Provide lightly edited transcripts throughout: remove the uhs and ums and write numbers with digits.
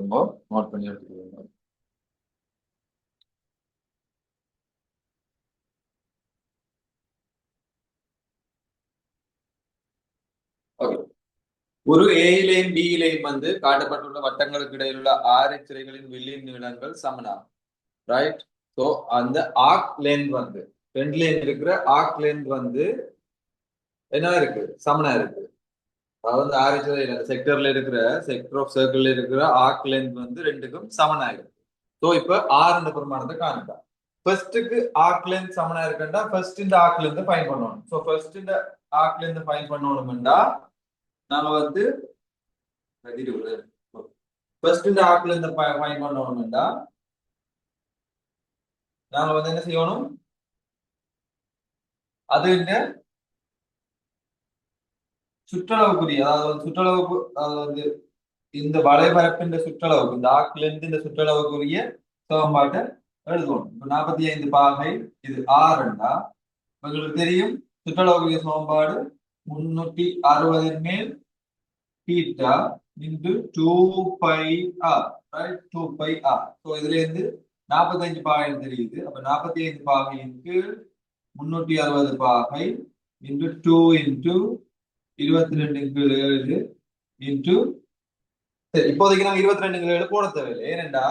எடுத்துக்கோங்க, நோட் பண்ணி எடுத்துக்கோங்க. ஒரு ஏயிலையும் பியிலையும் வந்து காட்டப்பட்டுள்ள வட்டங்களுக்கு இடையிலுள்ள ஆரச்சிறைகளின் வில்லின் நீளங்கள் சமனாகும். ரைட்? ஸோ அந்த ஆர்க் லென்த் வந்து ரெண்டுலேயும் இருக்கிற ஆர்க் லென்த் வந்து என்ன இருக்கு, சமனா இருக்கு. அதாவது ஆரச்சிறை செக்டர்ல இருக்கிற செக்டர் ஆஃப் சர்க்கிள்ல இருக்கிற ஆர்க் லென்த் வந்து ரெண்டுக்கும் சமனா இருக்கு. ஸோ இப்ப ஆறு பிரமாணத்தை காணுதா. ஃபர்ஸ்ட்டுக்கு ஆர்க் லென்த் சமனா இருக்குன்னா ஃபர்ஸ்ட் இந்த ஆர்க் லென்த் ஃபைண்ட் பண்ணணும். ஸோ ஃபர்ஸ்ட் இந்த ஆர்க் லென்த் ஃபைண்ட் பண்ணணும்னா நாம வந்து ஃபர்ஸ்ட் இந்த ஆர்க் லென்த் ஃபைண்ட் பண்ணணும்னா நாங்க வந்து என்ன செய்யணும், அது இந்த சுற்றளவுக்குரிய, அதாவது சுற்றளவுக்கு, அதாவது இந்த வளைபரப்பின் சுற்றளவுக்கு, இந்த ஆர்க்ல இருந்து இந்த சுற்றளவுக்குரிய சமன்பாட்டை எழுதுவோம். இப்ப 45 பாகை இது ஆறுண்டா உங்களுக்கு தெரியும் சுற்றளவுக்குரிய சமன்பாடு 360 மேல் theta into 2πr, right? 2πr. So இதுல இருந்து 45 பாகை தெரியுது. அப்ப 45 பாகைக்கு 360 பாகை இன்டு 2 இன்டு 22 இன்டு, சரி இப்போதைக்கு நாங்க 22 போட தேவையில்லை. ஏனென்றா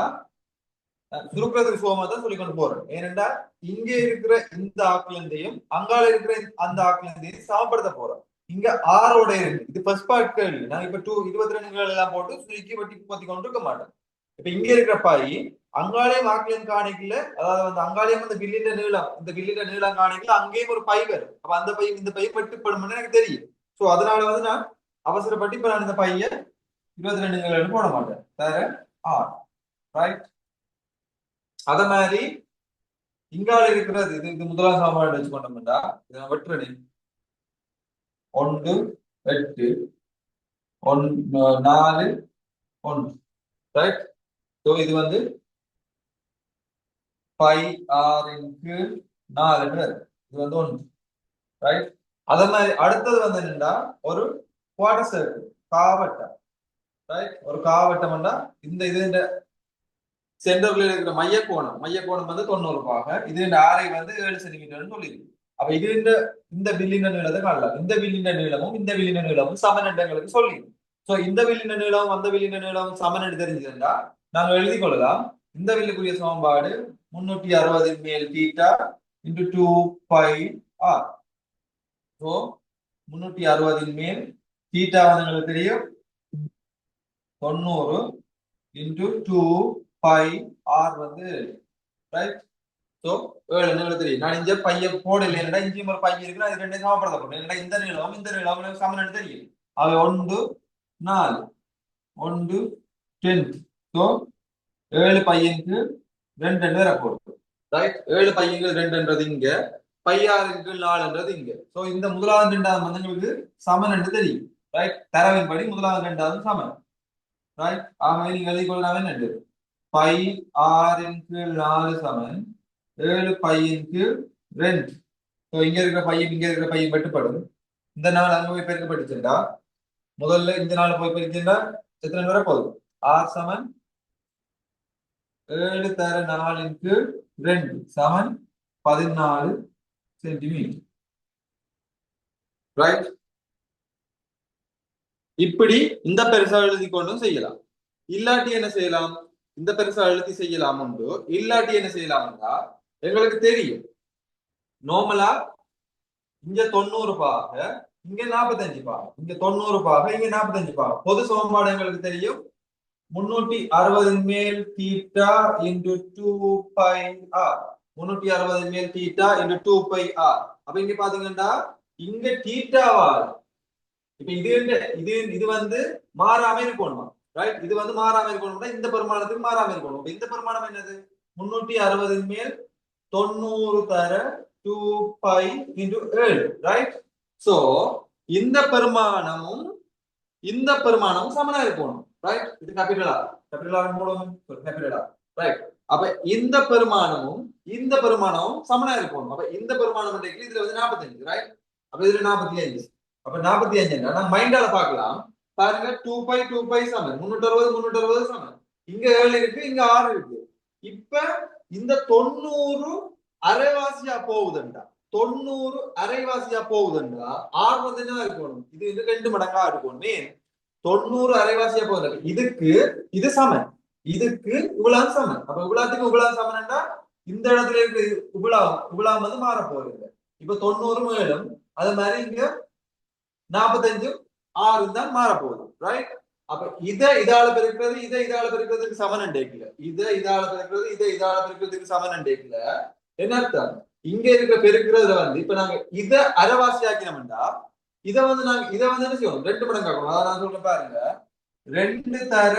சுருக்கிறதுக்கு சுகமா தான் சொல்லி கொண்டு போறோம். ஏனென்றா இங்க இருக்கிற இந்த ஆக்கிலந்தையும் அங்கால இருக்கிற அந்த ஆக்கிலந்தையும் சமப்படுத்த போறோம். இங்க ஆரோட இருக்கு. இது ஃபர்ஸ்ட் பார்ட் கேள்வி. நான் இப்ப 22 எல்லாம் போட்டு சுருக்கி வட்டி பத்தி கொண்டு இருக்க மாட்டேன். இப்ப இங்க இருக்கிற பாய் அங்காலயம் ஆக்கிலம் காணிக்கல, அதாவது வந்து அங்காலயம் அந்த வில்லின்ற நீளம், இந்த வில்லின்ற நீளம் காணிக்கல, அங்கேயும் ஒரு பை வரும். அப்ப அந்த பை இந்த பை வெட்டுப்படும் எனக்கு தெரியும். சோ அதனால வந்து நான் அவசரப்பட்டு இப்ப நான் இந்த பைய 22 போட மாட்டேன். வேற ஆர், ரைட்? அத மாதிரி இங்கால இருக்கிறது இது இது முதலாம் சமன்பாடு வச்சுக்கொண்டோம்டா இதை வெட்டுறேன். 1 8 4 1, ரைட்? ஸோ இது வந்து பை ஆர் இன்டு 4 இது வந்து 1, ரைட்? அத மாதிரி அடுத்தது வந்து என்னன்னா ஒரு குவார்டர் சர்க்கிள், காவட்டம், ரைட்? ஒரு காவட்டம்னா இந்த இது சென்டர்ல இருக்கிற மையக்கோணம் வந்து 90 பாகை. இது இந்த ஆரை வந்து 7 சென்டிமீட்டர்னு சொல்லிருக்கு. அப்ப இது இந்த வில்லின நீளத்தை காணலாம். இந்த வில்லின நீளமும் இந்த வில்லின நீளமும் சமநட்டங்களுக்கு சொல்லி. சோ இந்த வில்லின நீளம் அந்த வில்லின நீளம் சமநட்டு தெரிஞ்சதுன்னா நாங்க எழுதி கொள்ளலாம். இந்த வில்லுக்குரிய சமன்பாடு 360 மேல் தீட்டா இன்டு 2πr. ஸோ 360 மேல் தீட்டா வந்து எங்களுக்கு தெரியும் 90 இன்டு 2πr வந்து, ரைட்? ஸோ 7 நீளம் தெரியும். நான் இங்க பைய போடல, என்னடா இஞ்சியும் ஒரு பைய இருக்கு, அது ரெண்டையும் சமப்படுத்தப்படும். என்னடா இந்த நீளம் சமன் தெரியும். அவை 1 4 1 10. ஸோ 7 பையனுக்கு 2 வரப்போகுது, ரைட்? 7 பையனுக்கு 2ன்றது இங்க, பையாருக்கு 4ன்றது இங்க. ஸோ இந்த முதலாவது ரெண்டாவது வந்து எங்களுக்கு சமன் என்று தெரியும், ரைட்? தரவின்படி முதலாவது ரெண்டாவது சமன், ரைட்? ஆகவே நீங்க எழுதி கொள்ளலாம் என்ன, பை ஆறின் 4 சமன் 7 பையனுக்கு 2. ஸோ இங்க இருக்கிற பையன் இங்க இருக்கிற பையன் வெட்டுப்படும். இந்த நாள் அங்க போய் பெருக்கப்பட்டுச்சுண்டா முதல்ல இந்த நாள் போய் பெருக்கின்றா எத்தனை வர போகுது? ஆர் சமன் 7 தர 4/2 சமன் 14 சென்டிமீட்டர், ரைட்? இப்படி இந்த பெருசா எழுதி கொண்டும் செய்யலாம். இல்லாட்டி என்ன செய்யலாம், இந்த பெருசா எழுதி செய்யலாம் உண்டு. இல்லாட்டி என்ன செய்யலாம்னா எங்களுக்கு தெரியும் நார்மலா இங்க 90 பாக இங்க 45 பாக, இங்க 90 பாக இங்க 45 பாக. பொது சமன்பாடு எங்களுக்கு தெரியும் 360 மேல் தீட்டா இன்டு 2πr, 360 மேல் தீட்டா இன்டு 2πr. அப்ப இங்க பாத்தீங்கன்னா இங்க தீட்டாவால் இப்ப இது வந்து மாறாம இருக்கணும், ரைட்? இது வந்து மாறாம இருக்கணும்னா இந்த பெருமானத்துக்கு மாறாம இருக்கணும். இந்த பெருமானம் என்னது? 360 மேல் 90 தர 2π இன்டு 7, ரைட்? சோ இந்த பெருமானமும் இந்த பெருமானமும் சமனா இருக்கணும், ரைட்? இது கேபிட்டலா போடணும், கேபிட்டலா, ரைட்? அப்ப இந்த பெருமானமும் இந்த பெருமானமும் சமனா இருக்கணும். அப்ப இந்த பெருமானம் இதுல வந்து 45, ரைட்? அப்ப இதுல 45. அப்ப 45 நான் மைண்டால பார்க்கலாம். பாருங்க 2π சமன் 360 சமன். இங்க 7 இருக்கு, இங்க 6 இருக்கு. இப்ப இந்த 90 அரைவாசியா போகுதுண்டா, 90 அரைவாசியா போகுதுண்டா, ஆறு வந்து என்ன இருக்கணும், இது 2 மடங்கா இருக்கணும். 90 அரைவாசியா போகுது, இதுக்கு இது சமன், இதுக்கு இவ்வளவு சமன். அப்ப இவ்வளவுக்கு இவ்வளவு சமன்டா இந்த இடத்துல இருக்கு இவ்வளவு வந்து மாற போகுது. இப்ப 90 மேலும் அது மாதிரி இங்க 45 6 தான் மாற போகுது, ரைட்? அப்ப இதால பெருக்கிறது இதால பெருக்கிறதுக்கு சமன் டேக்கல, இதால பெருக்கிறது இதால பெருக்கிறதுக்கு சமன் டேக்கல. என்ன அர்த்தம்? இங்க இருக்க பெருக்கிறதுல வந்து இப்ப நாங்க அரைவாசி ஆக்கினோம்டா இதை வந்து என்ன செய்வோம், 2 மடங்கு ஆக்கணும். அதான் நான் சொல்றேன் பாருங்க, 2 தர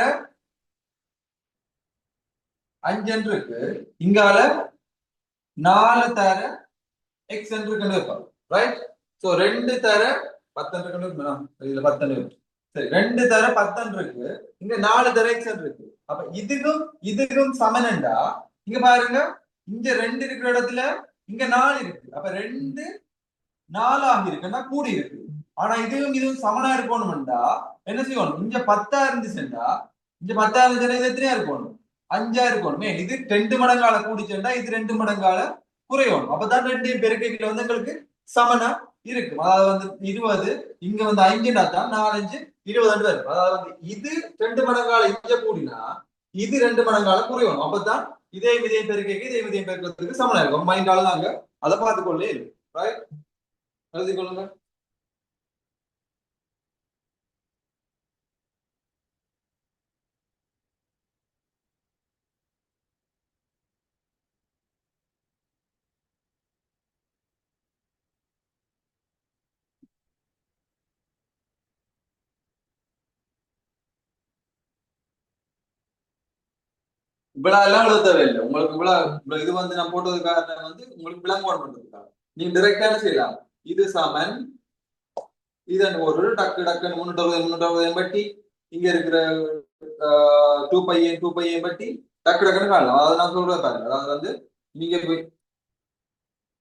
5 இருக்கு, இங்கால 4 தர எக்ஸ் இருக்குன்னு வைப்போம், ரைட்? சோ 2 தர 10 இருக்குன்னு இதுல 10 இருக்கு. சரி, 2 தர 10 இருக்கு, இங்க 4 தர எக்ஸ் இருக்கு. அப்ப இதுக்கும் சமனண்டா இங்க பாருங்க, இங்க 2 இருக்கிற இடத்துல இங்க 4 இருக்கு. அப்ப 2 4 ஆகி இருக்குன்னா கூடி இருக்கு. ஆனா இதுவும் சமனா இருக்கணும்டா என்ன செய்யணும், இங்க 10 இருந்துச்சுண்டா இங்க 10 இருந்துச்சுன்னா இது எத்தனையா இருக்கணும், 5 இருக்கணும். இது 2 மடங்கால கூடிச்சுண்டா இது 2 மடங்கால குறையும். அப்பதான் 2 பெருக்கைகள் வந்து எங்களுக்கு சமனா இருக்கு. அதாவது வந்து 20 இங்க வந்து 5 தான் 4 5 20 வரும். அதாவது வந்து இது 2 மடங்கால இங்க கூடினா இது 2 மடங்கால குறையும். அப்பதான் இதையும் பெருக்கைக்கு இதையும் பெருக்கிறதுக்கு சமனா இருக்கும். மைண்டால நாங்க அதை பார்த்துக்கொள்ளே இருக்கு, ரைட்? எழுதி கொள்ளுங்க. இவ்வளவு எல்லாம் எழுத தேவையில்லை உங்களுக்கு. இவ்வளவு இது வந்து நான் போட்டது காரணம் வந்து உங்களுக்கு விளங்கோடு பண்றதுக்காக. நீங்க டிரெக்டான செய்யலாம். இது சமன் இதன் ஒரு டக்கு டக்குன்னு 360 எண்பட்டி இங்க இருக்கிற 2π எண்பட்டி டக்கு டக்குன்னு காணலாம். அதாவது நான் சொல்றது பாருங்க, அதாவது வந்து நீங்க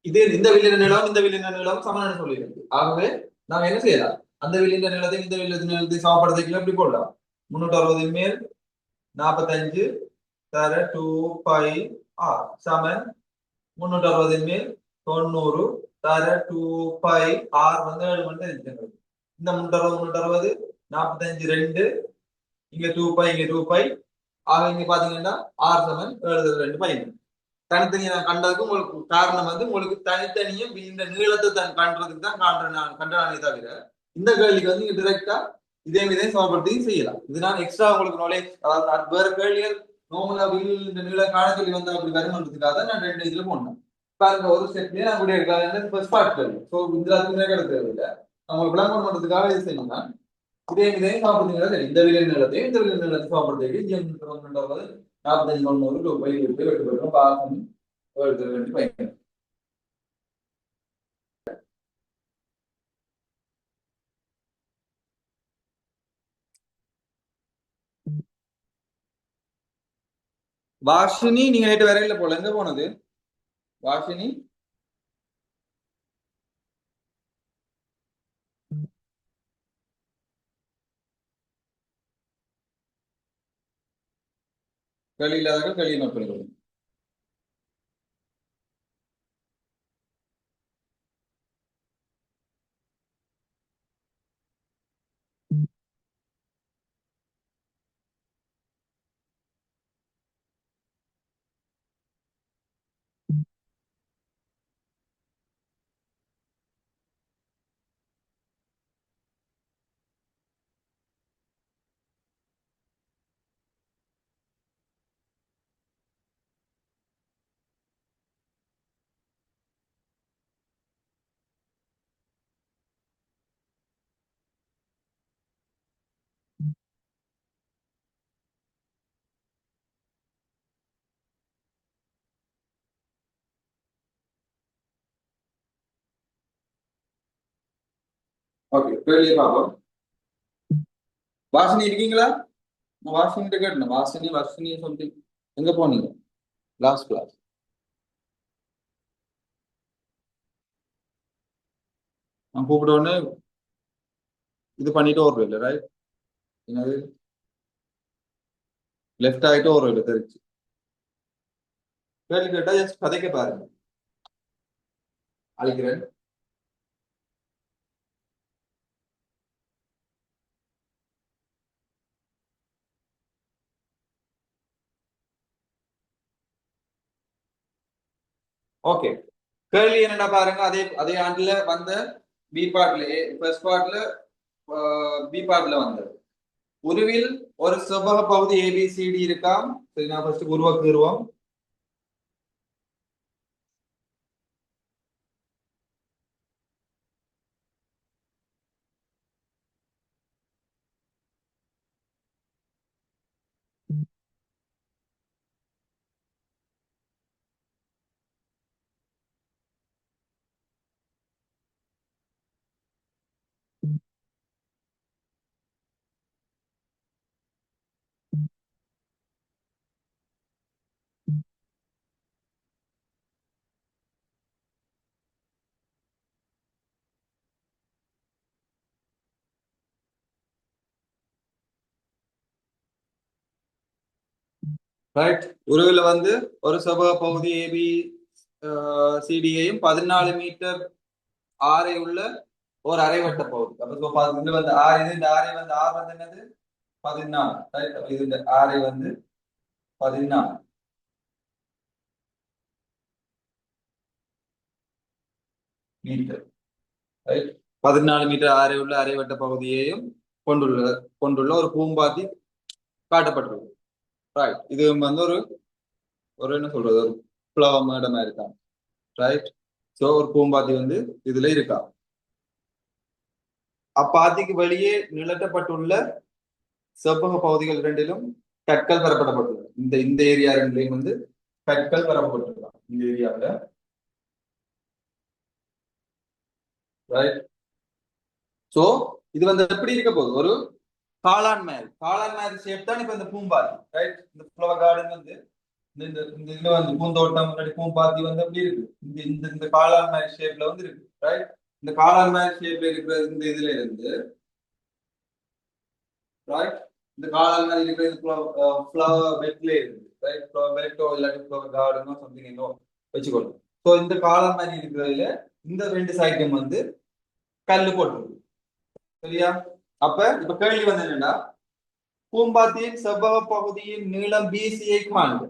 இந்த வில்லின நிலம் இந்த வில்லின நிலம் சமனான சொல்லியிருக்கு. ஆகவே நாம என்ன செய்யலாம், அந்த வில்லின நிலத்தை இந்த வில்லின நிலத்தை சமப்படுத்திக்கலாம். எப்படி போடலாம், 360 மேல் 45 தர 2πr சமன் 360 மேல் 90 தர 2πr வந்து 7 மணி இருக்கிறது. இந்த 360 45 2 இங்க 2π இங்க 2π. ஆக இங்க பாத்தீங்கன்னா ஆர் சமன் 7 2 தனித்தனியை நான் கண்டதுக்கு உங்களுக்கு காரணம் வந்து உங்களுக்கு தனித்தனியும் இந்த நீளத்தை தான் காண்றதுக்கு தான் கண்டானே தவிர இந்த கேள்விக்கு வந்து நீங்க டிரெக்டா இதையும் சமப்படுத்தியும் செய்யலாம். இது நான் எக்ஸ்ட்ரா உங்களுக்கு நாலேஜ், அதாவது வேற கேள்விகள் நோமலா இந்த நீளம் காண சொல்லி வந்து அப்படி வருமானத்துக்காக நான் 2 இதுல போனேன். பாருங்க, ஒரு ஸ்டெப்லயே நான் கூட இருக்காது ஃபர்ஸ்ட் பார்ட் கேள்வி. ஸோ இந்த அதுக்குமே கிடைக்கிறது இல்லை. நம்ம விளம்பரம் பண்றதுக்காக இது செய்யணும்னா இதையும் சாப்பிடுறீங்களா சரி, இந்த விலை நிலத்தையும் இந்த விலை நிலத்தை சாப்பிடுறதுக்கு 45 90 ரூபாய் விட்டு வெட்டு போயிடும் பார்க்கணும். வேண்டி பயன் வாஷினி, நீங்க நேற்று வரையில போல எங்க போனது வாஷினி? களி இல்லாதவர்கள் களியை நோட் பண்ணிக்கொள்ளுங்க. ஓகே, கேள்வியை பார்ப்போம். வாஷினி இருக்கீங்களா? நான் வாஷினி கேட்டேன். வாஷினி சம்திங் எங்க போனீங்க லாஸ்ட் கிளாஸ்? நான் கூப்பிட்ட உடனே இது பண்ணிட்டு வருவேன் இல்லை, ரைட்? என்னது லெஃப்ட் ஆயிட்டு ஒரு இடம் தெரிச்சு கேள்வி கேட்டா ஜஸ்ட் கதைக்க பாருங்க. அழிக்கிறேன். ஓகே, கேள்வி என்னடா பாருங்க. அதே அதே ஆண்டுல வந்த பி பார்ட்ல ஃபர்ஸ்ட் பார்ட்ல பி பார்ட்ல வந்தது. உருவில் ஒரு செவ்வக பகுதி ஏபிசிடி இருக்காம். சரி, நான் ஃபர்ஸ்ட் உருவாக்குருவோம். ரைட், உருவில் வந்து ஒரு செவ்வக பகுதி ஏபி சிடியையும் 14 மீட்டர் ஆரை உள்ள ஒரு அரைவட்ட பகுதி. அப்ப இது வந்து ஆறு, இது இந்த ஆரை வந்து ஆறு வந்து என்னது 14. ரைட், அப்ப இது இந்த ஆரை வந்து 14 மீட்டர். ரைட், 14 மீட்டர் ஆரை உள்ள அரைவட்ட பகுதியையும் கொண்டுள்ள கொண்டுள்ள ஒரு பூம்பாத்தி காட்டப்பட்டுள்ளது. ரைட், இது வந்து ஒரு ஒரு என்ன சொல்றது, ஒரு ஃப்ளவர் மேடம் இருக்கா. ரைட், சோ ஒரு பூம்பாத்தி வந்து இதுல இருக்கா. அப்பாத்திக்கு வெளியே நிலட்டப்பட்டுள்ள செவ்வக பகுதிகள் இரண்டிலும் கற்கள் பெறப்படப்பட்டுள்ளன. இந்த இந்த ஏரியா ரெண்டுலையும் வந்து கற்கள் பெறப்பட்டுள்ளன இந்த ஏரியாவில். ரைட், சோ இது வந்து எப்படி இருக்க போகுது, ஒரு காளான் மாதிரி ஷேப் தான் இப்ப இந்த பூம்பாத்தி. ரைட், இந்த ஃப்ளவர் கார்டன் வந்து இந்த இந்த இதுல வந்து பூந்தோட்டம் முன்னாடி பூம்பாத்தி வந்து அப்படி இருக்கு. இந்த இந்த இந்த காளான் மாதிரி ஷேப்ல வந்து இருக்கு. ரைட், இந்த காளான் மாதிரி ஷேப்ல இருக்கிற இந்த இதுல இருந்து ரைட், இந்த காளான் மாதிரி இருக்கிற இந்த ஃப்ளவர் பெட்ல இருந்து ரைட், ஃப்ளவர் பெட்டோ இல்லாட்டி ஃப்ளவர் கார்டனோ சம்திங் என்னோ வச்சுக்கணும். ஸோ இந்த காளான் மாதிரி இருக்கிறதுல இந்த ரெண்டு சைடும் வந்து கல்லு போட்டுருக்கு. சரியா? அப்ப இப்ப கேள்வி வந்து என்னன்னா, பூம்பாத்தியின் செவ்வக பகுதியின் நீளம் பிசியை காணுங்க.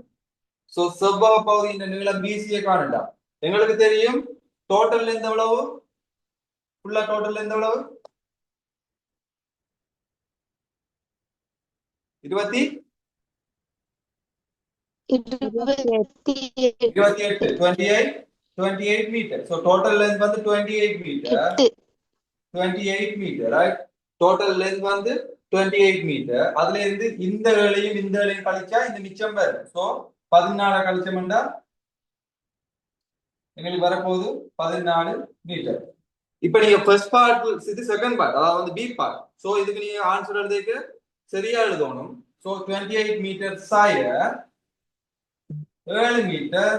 சோ செவ்வக பகுதியின் நீளம் பிசியை காணுண்டா எங்களுக்கு தெரியும். டோட்டல் எந்த எவ்வளவு, ஃபுல்லா டோட்டல் எந்த எவ்வளவு, 28 மீட்டர். சோ டோட்டல் லென்த் வந்து 28 meter. 28 meter. Right, total length வந்து 28 மீட்டர். அதுல இருந்து இந்த வேலையும் இந்த வேலையும் கழிச்சா இந்த மிச்சம் வரும். சோ 14 கழிச்சோம்னா எங்களுக்கு வரப்போகுது 14 மீட்டர். இப்ப நீங்க ஃபர்ஸ்ட் பார்ட், இது செகண்ட் பார்ட், அதாவது வந்து பி பார்ட். சோ இதுக்கு நீங்க ஆன்சர் எழுதுறதுக்கு சரியா எழுதணும். சோ 28 மீட்டர் சாய 7 மீட்டர்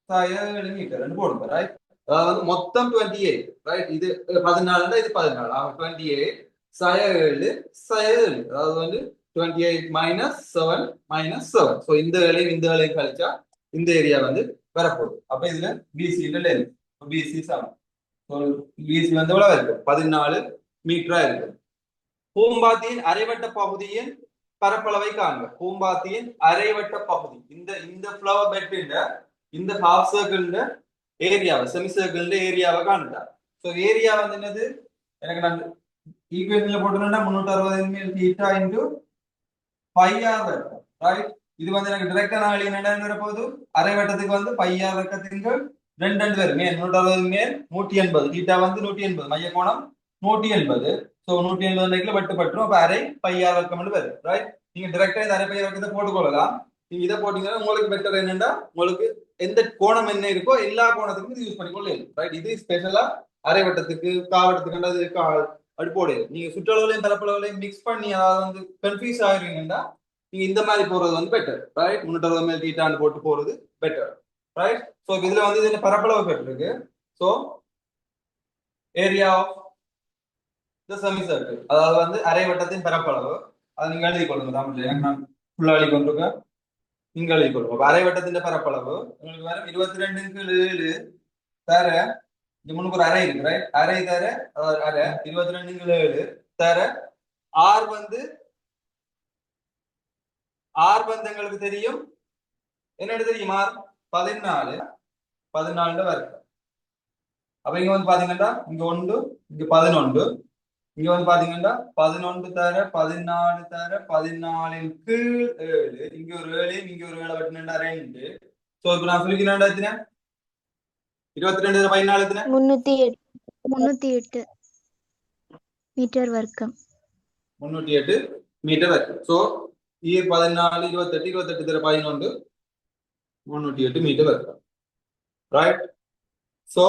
சாய 7 மீட்டர் போடுங்க. ரைட், அதாவது மொத்தம் 28. ரைட், இது 14 இது 14. 28 சாய 7 சாய 7, அதாவது வந்து 28 -7 -7. சோ இந்த வேலையும் இந்த வேலையும் கழிச்சா இந்த ஏரியா வந்து வரப்போகுது. அப்ப இதுல பிசி லென்த் பிசி 7. பிசி வந்து எவ்வளவு இருக்கு, 14 மீட்டரா இருக்கு. பூம்பாத்தியின் அரைவட்ட பகுதியின் பரப்பளவை காண்க. பூம்பாத்தியின் அரைவட்ட பகுதி, இந்த இந்த ஃப்ளவர் பெட் இந்த ஹாஃப் சர்க்கிள் ஏரியாவை, செமி சர்க்கிள் ஏரியாவை காணுட்டா. சோ ஏரியா வந்து என்னது, எனக்கு நான் ஈக்குவேஷன்ல போட்டோம்னா 360 ml தீட்டா இன்டு 5r வட்டம். ரைட், இது வந்து எனக்கு டைரக்டா நான் என்ன போகுது, அரை வட்டத்துக்கு வந்து 5r வட்டத்துக்கு 2 வரும். 360 மேல் 180, தீட்டா வந்து 180, மைய கோணம் 180. சோ 180 வெட்டுப்பட்டுரும். அப்ப அரை 5r வர்க்கம் வரும். ரைட், நீங்க டைரக்டா இந்த அரை பை வர்க்கத்தை போட்டுக்கொள்ளலாம். நீங்க இதை போட்டீங்கன்னா உங்களுக்கு பெட்டர் என்னன்னா, உங்களுக்கு எந்த கோணம் என்ன இருக்கோ எல்லா கோணத்துக்கும் இது யூஸ் பண்ணிக்கொள்ளலாம். ரைட், இது ஸ்பெஷலா அரை வட்டத்துக்கு காவட்டத்துக்கு அப்படி போடு. நீங்க சுற்றளவுலையும் பரப்பளவுலையும் மிக்ஸ் பண்ணி அதாவது வந்து கன்ஃபியூஸ் ஆயிருவீங்கன்னா நீங்க இந்த மாதிரி போறது வந்து பெட்டர். ரைட், 360 மேல் தீட்டான்னு போட்டு போறது பெட்டர். ரைட், சோ இதுல வந்து இதுல பரப்பளவு பெற்றிருக்கு. So area of the semi circle, அதாவது வந்து அரை வட்டத்தின் பரப்பளவு, அதை நீங்க எழுதி கொள்ளுங்க தமிழ்ல. எனக்கு நான் ஃபுல்லா எழுதி கொண்டிருக்க இங்க எழுதி கொள்ளுங்க அரை வட்டத்தின் பரப்பளவு உங்களுக்கு வரும் 22 தர இது முன்னுக்கு ஒரு அரை இருக்கு ரைட் அரை தர அரை 22 தர ஆர் வந்து எங்களுக்கு தெரியும் என்னன்னு தெரியுமா 14 வருது அப்ப இங்க வந்து பாத்தீங்கன்னா இங்க 1 இங்க 11 இங்க வந்து பாத்தீங்கன்னா 11 தர 14 தர 14 கீழ் 7 இங்க ஒரு 7 இங்க ஒரு 7 வெட்டினா 2 சோ இப்ப நான் சொல்லிக்கிறேன் எத்தனை 22 14 எத்தனை 308 மீட்டர் வர்க்கம் 308 மீட்டர் வர்க்கம் சோ 14 28 28 தர 11 308 மீட்டர் வர்க்கம் ரைட் சோ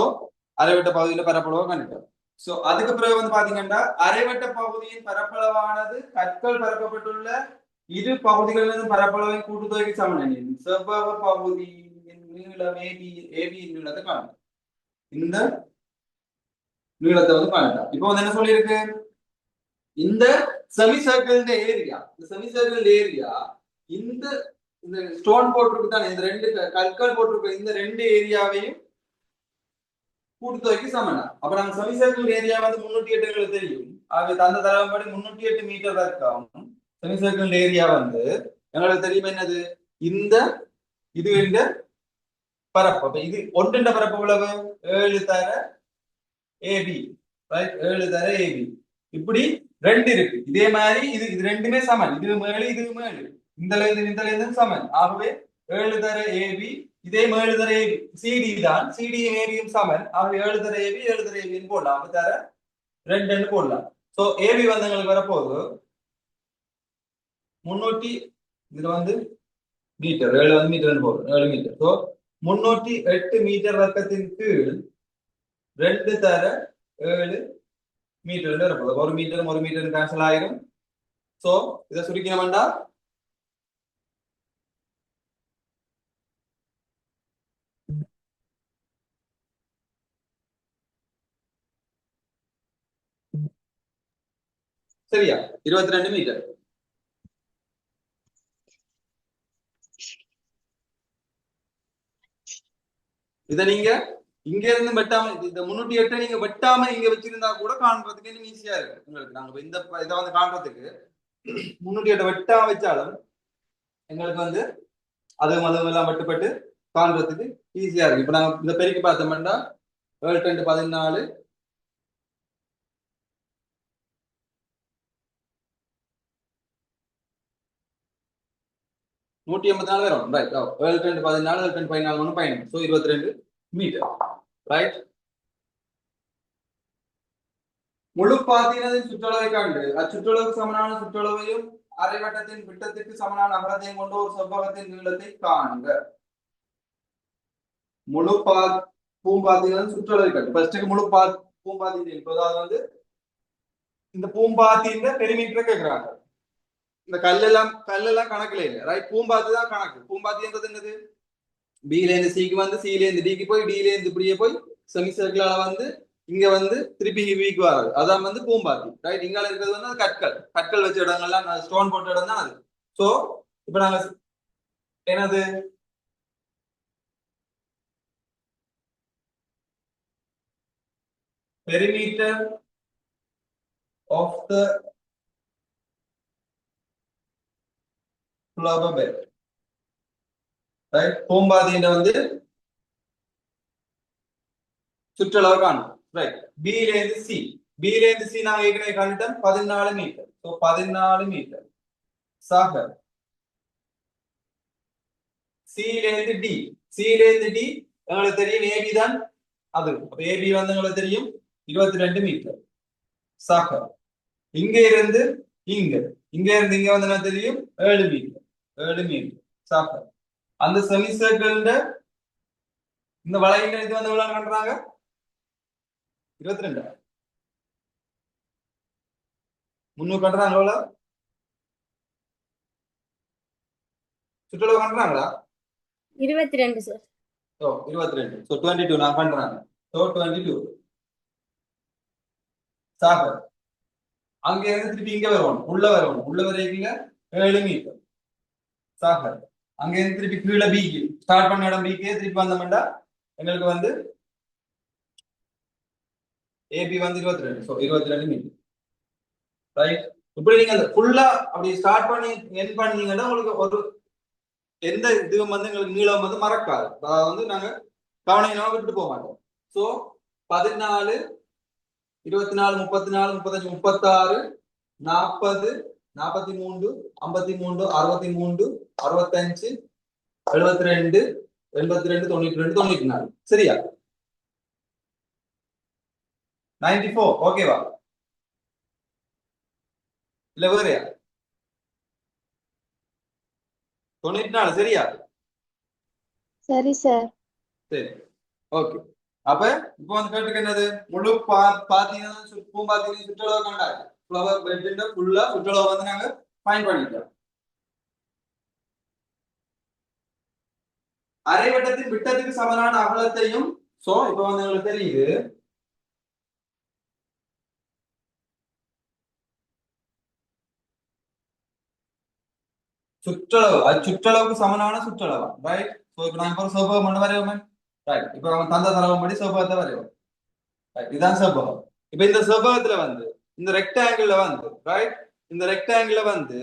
அரைவட்ட பகுதியில பரப்பளவு கணிப்போம் சோ அதுக்கு பிறகு வந்து பாத்தீங்கன்னா அரைவட்ட பகுதியின் பரப்பளவானது கற்கள் பரப்பப்பட்டுள்ள இரு பகுதிகளிலும் பரப்பளவை கூட்டுத்தொகை சமன் செவ்வக பகுதியின் நீளம் ஏபி நீளத்தை காணும் இந்த நீளத்தை வந்து காணலாம் இப்போ வந்து என்ன சொல்லியிருக்கு இந்த செமி சர்க்கிள் ஏரியா இந்த ஸ்டோன் போட்டிருக்கு தானே இந்த ரெண்டு கற்கள் போட்டிருக்க இந்த ரெண்டு ஏரியாவையும் கூட்டுத்தொகைக்கு சமனா அப்ப நாங்க செமி சர்க்கிள் ஏரியா வந்து 308 எங்களுக்கு தெரியும் ஆக தந்த தரவுப்படி 308 மீட்டர் வர்க்கம் செமி சர்க்கிள் ஏரியா வந்து எங்களுக்கு தெரியும் என்னது இந்த இது இந்த பரப்பு அப்ப இது ஒன்றின் பரப்பு எவ்வளவு 7 தர ஏபி ரைட் 7 தர ஏபி இப்படி ரெண்டு இருக்கு இதே மாதிரி இது ரெண்டுமே சமன் இது மேலு இது மேலு இந்த லைன் சமன் ஆகவே 7 தர ஏபி இதே 7 தர ஏபி சிடி தான் சிடியும் ஏபியும் சமன் ஆகவே 7 தர ஏபி 7 தர ஏபின்னு போடலாம் அப்ப தர 2 போடலாம் சோ ஏபி வந்து எங்களுக்கு வரப்போகுது 300 இதுல வந்து மீட்டர் 7 வந்து மீட்டர் போடும் 7 மீட்டர் சோ 308 மீட்டர் வர்க்கத்தின் கீழ் 2 தர 7 மீட்டர் வரப்போகுது ஒரு மீட்டர் கேன்சல் ஆயிரும் சோ இதை சுருக்கணும்டா சரியா 22 மீட்டர் இத நீங்க இங்க இருந்து வெட்டாம இந்த 308 நீங்க வெட்டாம இங்க வச்சிருந்தா கூட காண்றதுக்கு இன்னும் ஈஸியா இருக்கு உங்களுக்கு நாங்க இந்த இதை வந்து காண்றதுக்கு 308 வெட்டாம வச்சாலும் எங்களுக்கு வந்து அதுவும் எல்லாம் வெட்டுப்பட்டு காண்றதுக்கு ஈஸியா இருக்கு இப்ப நாங்க இந்த பெருக்கி பார்த்தோம்னா 7 2 14 184 வரும் ரைட் 7 2 14 7 2 14 1 பயணம் சோ 22 மீட்டர் ரைட் முழு பாத்திரத்தின் சுற்றளவை கண்டு அச்சுற்றளவுக்கு சமனான சுற்றளவையும் அரைவட்டத்தின் விட்டத்திற்கு சமனான அகலத்தையும் கொண்டு ஒரு செவ்வகத்தின் நீளத்தை காணுங்க முழு பூம்பாத்தின் சுற்றளவை கண்டு ஃபர்ஸ்ட்டுக்கு முழு பூம்பாத்தின் இப்போதாவது வந்து இந்த பூம்பாத்தின் பெருமீட்டர் கேட்கிறாங்க இந்த கல்லெல்லாம் கணக்குல இல்லை ரைட் பூம்பாத்தி தான் கணக்கு பூம்பாத்தின்றது என்னது பில இருந்து சிக்கு வந்து சில இருந்து டிக்கு போய் டில இருந்து இப்படியே போய் செமி சர்க்கிளால வந்து இங்க வந்து திருப்பி வீக்கு வராது அதான் வந்து பூம்பாத்தி ரைட் இங்கால இருக்கிறது வந்து கற்கள் வச்ச இடங்கள்லாம் ஸ்டோன் போட்ட இடம் தான் அது சோ இப்ப நாங்க என்னது perimeter of the flower bed right பூம்பாத்தியில வந்து சுற்றளவு காணும் ரைட் பில இருந்து சி நாங்க ஏற்கனவே காணிட்டோம் 14 மீட்டர் சோ 14 மீட்டர் சக சில இருந்து டி எங்களுக்கு தெரியும் ஏபி தான் அது அப்ப ஏபி வந்து எங்களுக்கு தெரியும் 22 மீட்டர் சக இங்க இருந்து இங்க வந்து என்ன தெரியும் 7 மீட்டர் சக அந்த செமி சர்க்கிள்ல இந்த வளையங்கள் இது வந்து எவ்வளவு பண்றாங்க 22 முன்னூறு கட்டுறாங்க எவ்வளவு சுற்றளவு பண்றாங்களா 22 சார் ஓ 22 சோ 22 நான் பண்றாங்க சோ 22 சாக அங்க இருந்து திருப்பி இங்க வருவோம் உள்ள வரைக்கும் 7 மீட்டர் சக அங்க இருந்து திருப்பி கீழே பிக்கு ஸ்டார்ட் பண்ண இடம் பிக்கே திருப்பி வந்தோம்னா எங்களுக்கு வந்து ஏபி வந்து 22. So 22 meter. ரைட். இப்படி நீங்க ஃபுல்லா அப்படி ஸ்டார்ட் பண்ணி என் பண்ணீங்கன்னா உங்களுக்கு ஒரு எந்த இதுவும் வந்து எங்களுக்கு நீளம் வந்து மறக்காது. அதாவது வந்து நாங்க கவனம் விட்டு போக மாட்டோம். ஸோ 14, 24, 34, 35, 36, 40, 43, 53, 63, 65, 72, 82, 92, 94. சரியா? 94. ஓகேவா? இல்ல வேறையா? 94. சரியா? சரி சார். சரி. ஓகே. அப்ப இப்போ வந்து கேட்டுக்கு என்னது முழு பாத்தீங்கன்னா பூம்பாத்தீங்க சுற்றளவு கண்டாச்சு. ஃப்ளவர் பெட் ஃபுல்லா சுற்றளவு வந்து நாங்க ஃபைன் பண்ணிட்டோம். அரைவட்டத்தின் விட்டத்துக்கு சமனான அகலத்தையும் சோ இப்போ வந்து உங்களுக்கு தெரியுது சுற்றளவு அது சுற்றளவுக்கு சமனான சுற்றளவா ரைட். சோ இப்போ நான் இப்போ ஒரு செவ்வகம் மட்டும் வரையோமே ரைட். இப்போ அவன் தந்த தளவு படி செவ்வகத்தை வரைவோம். ரைட். இதுதான் செவ்வகம். இப்போ இந்த செவ்வகத்துல வந்து இந்த ரெக்டாங்கிள் வந்து ரைட் இந்த ரெக்டாங்கிள் வந்து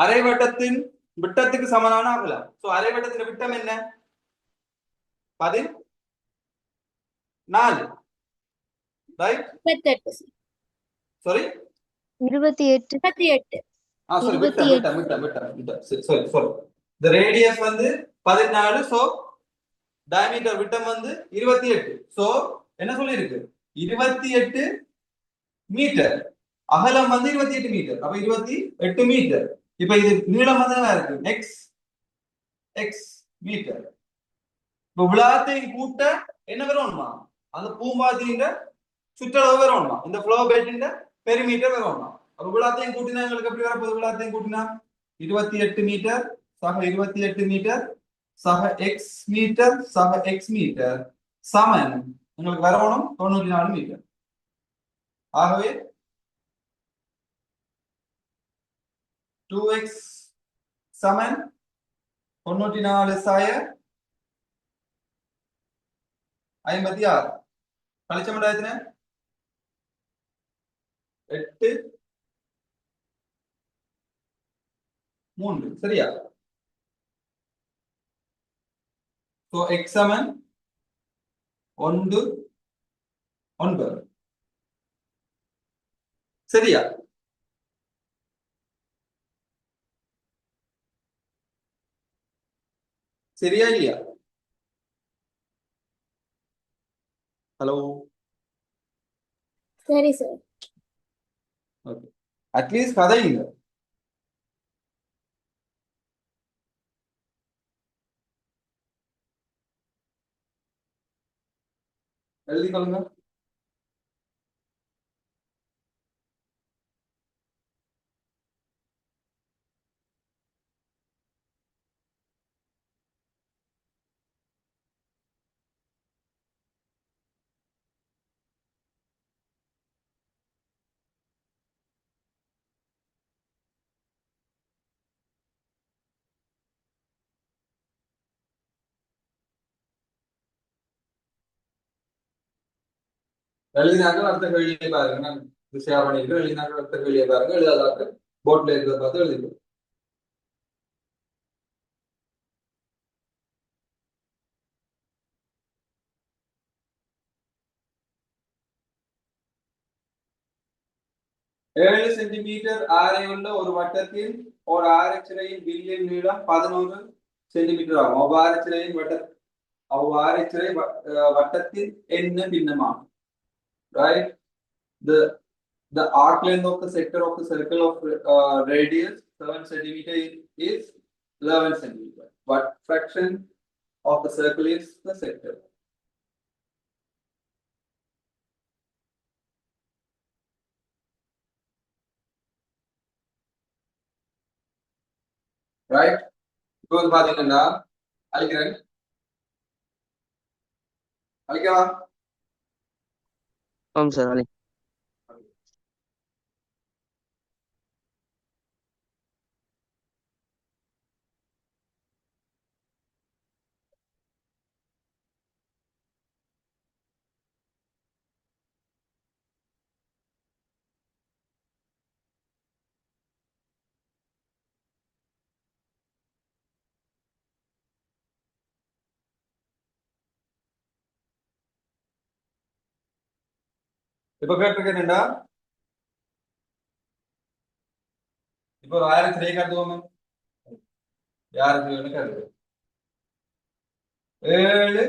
அரைவட்டத்தின் விட்டத்துக்கு சமனான அகலம். சோ அரைவட்டத்தின் விட்டம் என்ன? 14. ரைட். 28. சாரி 28. 28. சாரி விட்டம் விட்டம் விட்டம் விட்டம் விட்டம் சாரி சாரி. இந்த ரேடியஸ் வந்து 14. சோ டயமீட்டர் விட்டம் வந்து 28. சோ என்ன சொல்லி இருக்கு 28 மீட்டர். அகலம் வந்து 28 மீட்டர். அப்ப 28 மீட்டர். இப்ப இது நீளம் வந்து என்ன இருக்கு எக்ஸ் எக்ஸ் மீட்டர். இப்ப விழாத்தையும் கூட்ட என்ன வரணுமா அந்த பூம்பாத்தின் சுற்றளவு வரணுமா இந்த ஃப்ளோ பெட்டின் பெரிமீட்டர் வரணுமா. அப்ப விழாத்தையும் கூட்டினா எங்களுக்கு எப்படி வரப்போகுது? விழாத்தையும் கூட்டினா 28 மீட்டர் சக 28 மீட்டர் சக எக்ஸ் மீட்டர் சக எக்ஸ் மீட்டர் சமன் உங்களுக்கு வரணும் 94 மீட்டர். ஆகவே 2x சமன் 94 சாய 56. கழிச்சம் எத்தனை? 8 3. சரியா? சோ x சமன் 1 9. சரியா? சரியா இல்லையா? ஹலோ. சரி சார். ஓகே. அட்லீஸ்ட் கதைங்க. எழுதிக்கொள்ளுங்க. எழுதினாக்கள் அடுத்த கேள்வியை பாருங்க. நான் ஷேர் பண்ணிருக்கேன். எழுதினாக்கள் அடுத்த கேள்வியை பாருங்க. எழுதாதாக்க போர்ட்ல இருக்கிறத பார்த்து எழுதிக்கோ. ஏழு சென்டிமீட்டர் ஆரையுள்ள ஒரு வட்டத்தில் ஒரு ஆரச்சிறையின் வில்லின் நீளம் 11 சென்டிமீட்டர் ஆகும். அவ்வாரச்சிறை வட்டத்தில் என்ன பின்னமாகும்? Right? The arc length of the sector of the circle of radius 7 centimeter is 11 centimeter. What fraction of the circle is the sector? Right? இப்போ வந்து பாத்தீங்கன்னா அழிக்கிறேன். அழிக்கவா? ஆமாம் சார். இப்ப கேட்டிருக்கேன் என்னடா, இப்ப ஒரு 1000 திரையை காட்டுவோமே, யாருக்கு காட்டுது 7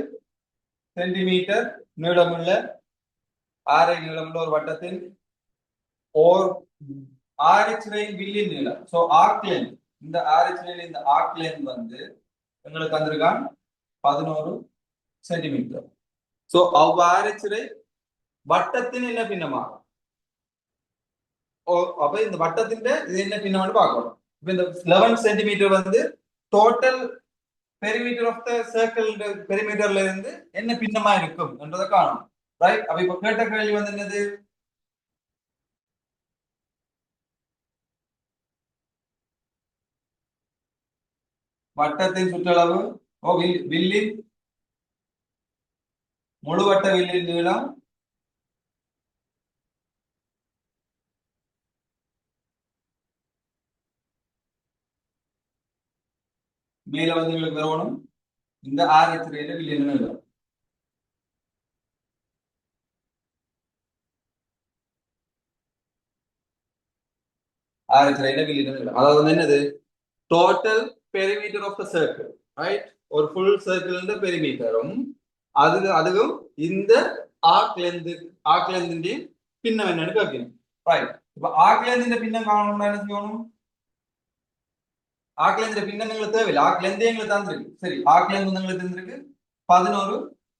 சென்டிமீட்டர் நீளமுள்ள 6 நீளமுள்ள ஒரு வட்டத்தின் ஓர் RH வில்லின் நீளம். சோ ஆர்க் லென்த், இந்த RH இந்த ஆர்க் லென்த் வந்து எங்களுக்கு வந்திருக்கான் 11 சென்டிமீட்டர். சோ அவ்வாறு வட்டத்தின் என்ன பின்னமா, அப்ப இந்த வட்டத்தின் இது என்ன பின்னம்னு பார்க்கணும். இப்ப இந்த 11 சென்டிமீட்டர் வந்து total perimeter of the circle பெரிமீட்டர்ல இருந்து என்ன பின்னமா இருக்கும் என்றதை காணும். ரைட். அப்ப இப்ப கேட்ட கேள்வி வந்து என்னது, வட்டத்தின் சுற்றளவு வில்லின் முழுவட்ட வில்லின் நீளம் மேல வந்து உங்களுக்கு வரணும் இந்த RH வில்லின் நீளம். RH வில்லின் நீளம் அதாவது என்னது, total perimeter of the circle. Right. ஒரு ஃபுல் சர்க்கிள் பெரிமீட்டரும் அதுவும் இந்த ஆர்க் லென்த் பின்னம் என்னன்னு கேட்கணும். ரைட். இப்ப ஆர்க் லென்த் பின்னம் காணணும்னா என்ன செய்யணும், ஆர்க் லென்த் பின்னம் எங்களுக்கு தேவையில்லை, ஆர்க் லென்த் எங்களுக்கு தந்திருக்கு. சரி, ஆர்க் லென்த் எங்களுக்கு தந்திருக்கு 11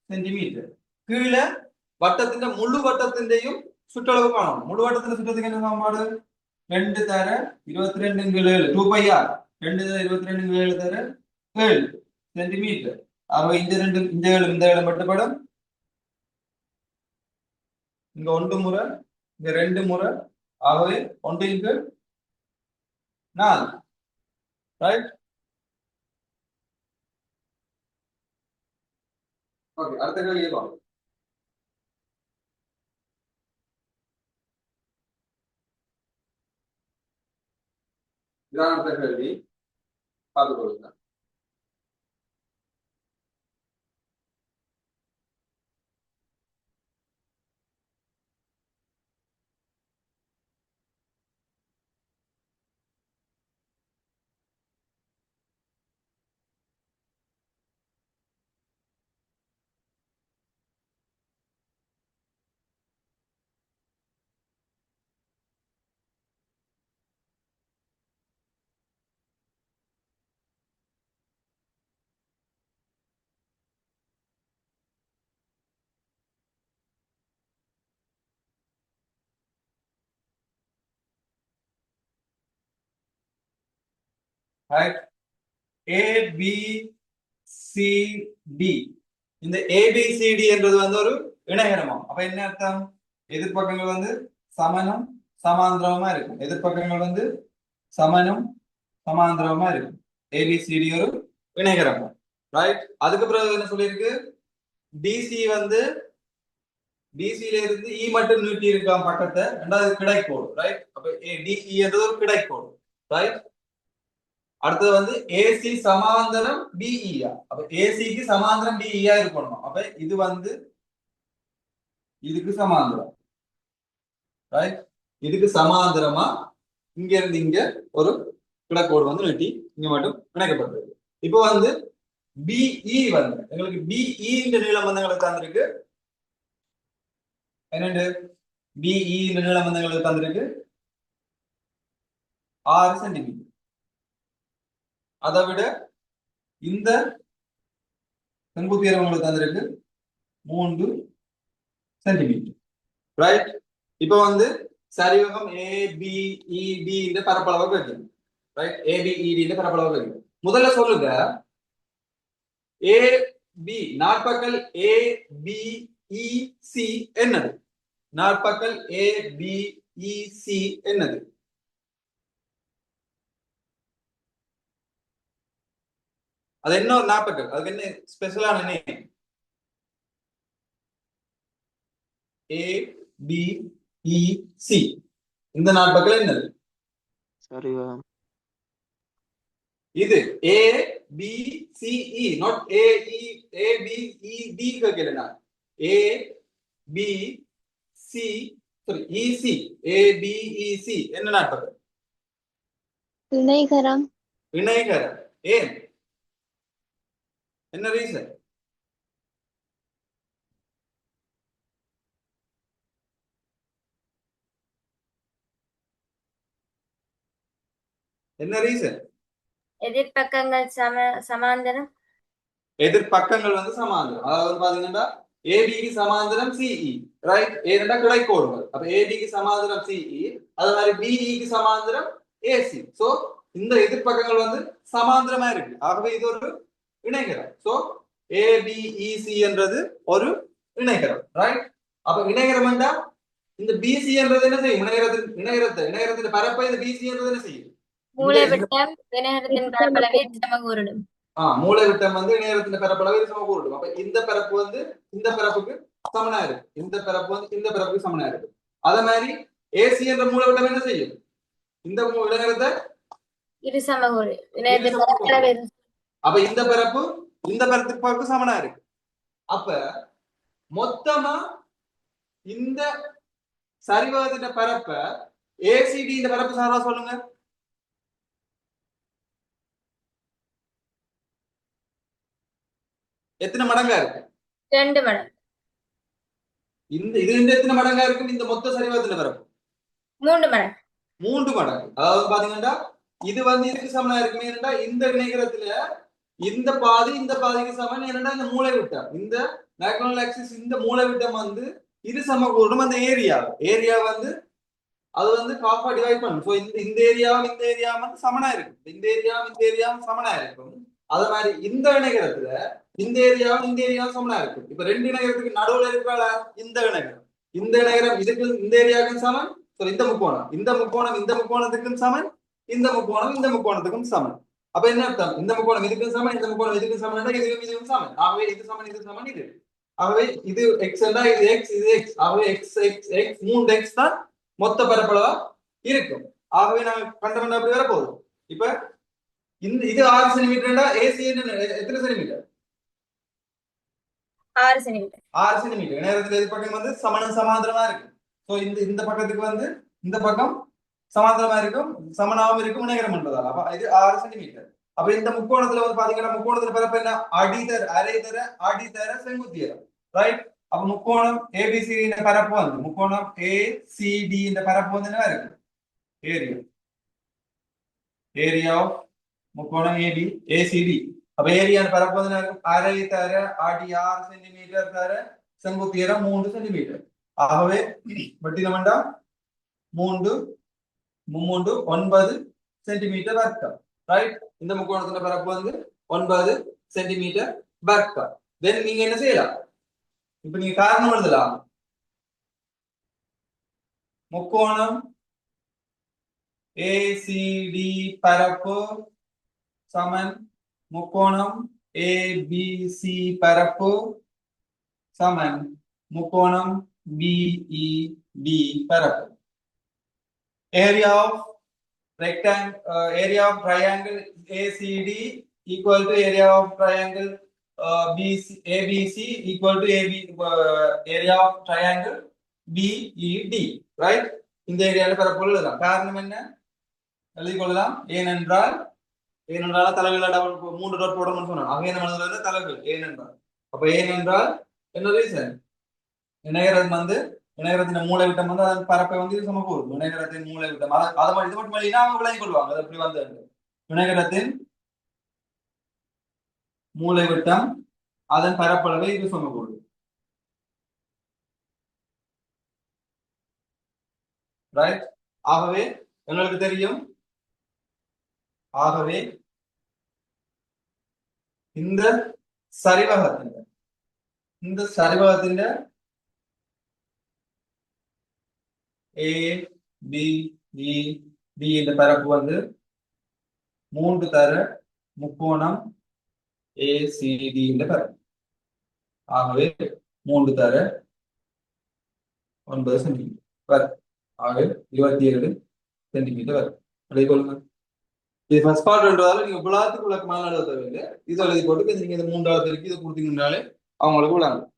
சென்டிமீட்டர். கீழே வட்டத்தின் முழு வட்டத்தின்டையும் சுற்றளவு காணணும். முழு வட்டத்தின் சுற்றத்துக்கு என்ன சமன்பாடு, 2 தர 22 7 2 பை ஆர் 2 தர 22 7 தர 7 சென்டிமீட்டர். அப்ப இந்த ஏழு மட்டுப்படும், இங்க 1 முறை இங்க 2 முறை, ஆகவே 1 இங்கு 4. ரைட். ஓகே, அடுத்த கேள்வி பார்ப்போம். இதான் அடுத்த கேள்வி, பார்த்து கொடுங்க. ரைட். ABCD, இந்த ABCD என்றது வந்து ஒரு இணைகரமம். அப்ப என்ன அர்த்தம், எதிர்பக்கங்கள் வந்து சமனும் சமாந்திரமா இருக்கும். எதிர்பக்கங்கள் வந்து சமனும் சமாந்திரமா இருக்கும். ABCD ஒரு இணைகரமம். ரைட். அதுக்கு பிறகு என்ன சொல்லியிருக்கு, DC வந்து டிசில இருந்து இ மட்டும் நீட்டி இருக்கான் பக்கத்தை, ரெண்டாவது கிடைக்கோடு. ரைட். அப்ப DE என்றது ஒரு கிடைக்கோடு. ரைட். அடுத்தது வந்து AC சமாந்தரம் DEயா, அப்ப ACக்கு சமாந்தரம் DEயா இருக்கணும். அப்ப இது வந்து இதுக்கு சமாந்தரம். ரைட். இதுக்கு சமாந்தரமா இங்க இருந்து இங்க ஒரு கிடக்கோடு வந்து நீட்டி இங்க மட்டும் இணைக்கப்பட்டது. இப்போ வந்து BE வந்து எங்களுக்கு BE இந்த நீளம் வந்து எங்களுக்கு தந்திருக்கு. என்னண்டு BE இந்த நீளம் வந்து எங்களுக்கு தந்திருக்கு 6 சென்டிமீட்டர். அதை விட இந்த செங்குத்து உயரம் உங்களுக்கு தந்திருக்கு 3 சென்டிமீட்டர். ரைட். இப்ப வந்து சரிவகம் ABED இந்த பரப்பளவு கேட்கும். ரைட். ABED இந்த பரப்பளவு கேட்கும். முதல்ல சொல்லுங்க, AB நாற்பக்கல் ABEC என்னது, நாற்பக்கல் ABEC என்னது, அது என்ன ஒரு நாற்பக்கல், அதுக்கு என்ன ஸ்பெஷலான நேம், ABEC இந்த நாற்பக்கல் என்னது, இது ABCE not ABED கேட்கிறேன். ABCE சரி, இசி ஏபிஇசி என்ன நாட்பகல்? இணைகரம். இணைகரம். ஏன்? என்ன ரீசன்? என்ன ரீசன்? எதிர்பக்கங்கள் சமாந்தரம். எதிர்பக்கங்கள் வந்து சமாந்தரம். அதாவது பாத்தீங்கன்னா ஏபிக்கு சமாந்தரம் சிஇ, ரைட்? ஏன்னா கிடைக்கோடுகள். அப்ப ஏபிக்கு சமாந்தரம் சிஇ, அது மாதிரி பிஇக்கு சமாந்தரம் ஏசி. சோ இந்த எதிர்பக்கங்கள் வந்து சமாந்தரமா இருக்கு. ஆகவே இது ஒரு இணைகரம். சோ ஏபிஇசி என்றது ஒரு இணைகரம், ரைட்? அப்ப இணைகரம் என்றா இந்த பிசி என்றது என்ன செய்யும்? இணைகரத்தின் பரப்பை இந்த பிசி என்றது என்ன செய்யும்? மூலைவிட்டம் இணைகரத்தின் பரப்பளவை சமகூரிடும். மூலைவிட்டம் வந்து இணையத்தின் பரப்பளவு சமகூரிடும். அப்ப இந்த பரப்பு வந்து இந்த பரப்புக்கு சமனா இருக்கு, இந்த பரப்பு வந்து இந்த பரப்புக்கு சமனா இருக்கு. அதே மாதிரி ஏசி என்ற மூலைவிட்டம் என்ன செய்யும்? இந்த இணையத்தை இரு சமகூரி இணையத்தின் பரப்பளவு. அப்ப இந்த பரப்பு இந்த பரப்புக்கு சமனா இருக்கு. அப்ப மொத்தமா இந்த சரிவகத்தின் பரப்ப ஏசிடி இந்த பரப்பு சாரா சொல்லுங்க. எத்தனை மடங்கா இருக்கு? 2 மடங்கு. இது எத்தனை மடங்கா இருக்கும்? இந்த மொத்த சரிவகத்தின் பரப்பு 3 மடங்கு. 3 மடங்கு. அதாவது பாத்தீங்கன்னா இது வந்து இதுக்கு சமனா இருக்குமே. ஏன்னா இந்த இணைகரத்துல இந்த பாதி இந்த பாதிக்கு சமன். ஏன்னா இந்த மூளை விட்டம், இந்த டயகோனல் ஆக்சிஸ், இந்த மூளை விட்டம் வந்து இரு சமகூடும். அந்த ஏரியா வந்து அது வந்து காஃபா டிவைட் பண்ணும். ஸோ இந்த ஏரியாவும் இந்த ஏரியாவும் வந்து சமனா இருக்கும். இந்த ஏரியாவும் சமனா இருக்கும். அது மாதிரி இந்த இணைகரத்துல இந்த ஏரியாவும் சமனா இருக்கும். இப்ப 2 இணைகரத்துக்கு நடுவுல இருக்கிற இந்த இணைகரம் இதுக்கு இந்த ஏரியாவுக்கும் சமன். இந்த முக்கோணம் இந்த முக்கோணத்துக்கும் சமன், இந்த முக்கோணத்துக்கும் சமன். அப்ப என்ன அர்த்தம்? இந்த முக்கோணம் இதுக்கும் சமன், இந்த முக்கோணம் இதுக்கும் சமன், இதுக்கும் சமன். ஆகவே இது சமன், இது சமன், இது. ஆகவே இது எக்ஸ் என்றா இது எக்ஸ், இது எக்ஸ். ஆகவே எக்ஸ் எக்ஸ் எக்ஸ் 3 எக்ஸ் தான் மொத்த பரப்பளவா இருக்கும். ஆகவே நாங்க கண்டமெண்ட் அப்படி வர போதும். இப்ப இது 6 சென்டிமீட்டர்டா ஏசி எத்தனை சென்டிமீட்டர்? 6 சென்டிமீட்டர். 6 சென்டிமீட்டர். நேரத்துல எதிர்பக்கம் வந்து சமாந்தரமா இருக்கு. சோ இந்த பக்கத்துக்கு வந்து இந்த பக்கம் சமாந்தரமா இருக்கும், சமனாவும் இருக்கும் இணைகரம் என்பதால். அப்ப இது 6 சென்டிமீட்டர். அப்ப இந்த முக்கோணத்துல வந்து பாத்தீங்கன்னா முக்கோணத்துல பரப்பு என்ன? அடிதர அடிதர செங்குத்தியரம், ரைட்? அப்ப முக்கோணம் ஏபிசிடி பரப்பு வந்து முக்கோணம் ஏசிடி பரப்பு வந்து என்ன இருக்கு? ஏரியா ஆஃப் முக்கோணம் ஏபி ஏசிடி. அப்ப ஏரியா பரப்பு வந்து அரை தர அடி 6 சென்டிமீட்டர் தர செங்குத்தியரம் 3 சென்டிமீட்டர். ஆகவே வெட்டினமெண்டா 3 9 சென்டிமீட்டர் வர்க்கம், ரைட்? இந்த முக்கோணத்தின் பரப்பு வந்து 9 சென்டிமீட்டர் வர்க்கம். தென் நீங்க என்ன செய்யலாம்? இப்ப நீங்க காரணம் எழுதலாம். முக்கோணம் ஏசிடி பரப்பு சமன் முக்கோணம் ஏபிசி பரப்பு சமன் முக்கோணம் பிஇடி பரப்பு. Area of triangle ACD equal to area of triangle ABC equal to area of triangle BED, right? இந்த ஏரியால பரப்பளவு எழுதலாம். காரணம் என்ன? எழுதி கொள்ளலாம். ஏனென்றால் தலைகீழ 3 டாட் போடணும்னு சொன்னாங்க. ஆக என்ன எழுதுறது? தலைகீழ். ஏனென்றால் என்ன ரீசன்? இணைகரம் வந்து இணைகரத்தின் மூலைவிட்டம் வந்து அதன் பரப்பை வந்து இது சமக்கூறும். இணைகரத்தின் மூலைவிட்டம் அதை இது மட்டும் அவங்க விளங்கி கொள்வாங்க. அது எப்படி வந்து இணைகரத்தின் மூலைவிட்டம் அதன் பரப்பளவை இது சமக்கூறும், ரைட்? ஆகவே எங்களுக்கு தெரியும். ஆகவே இந்த சரிவகத்தின் ஏ பி இ டி இந்த பரப்பு வந்து 3 தர முக்கோணம் ஏசிடி பரப்பு. ஆகவே 3 தர 9 சென்டிமீட்டர் வரும். ஆகவே 27 சென்டிமீட்டர் வரும். எழுதி கொள்ளுங்க. இது ஃபர்ஸ்ட் பார்ட்ன்றதால நீங்க விழாத்துக்கு விளக்கமான எழுத தேவையில்லை. இது எழுதி போட்டு நீங்க இந்த 3வது இருக்கு இதை கொடுத்தீங்கன்னாலே அவங்களுக்கு விளங்கும்.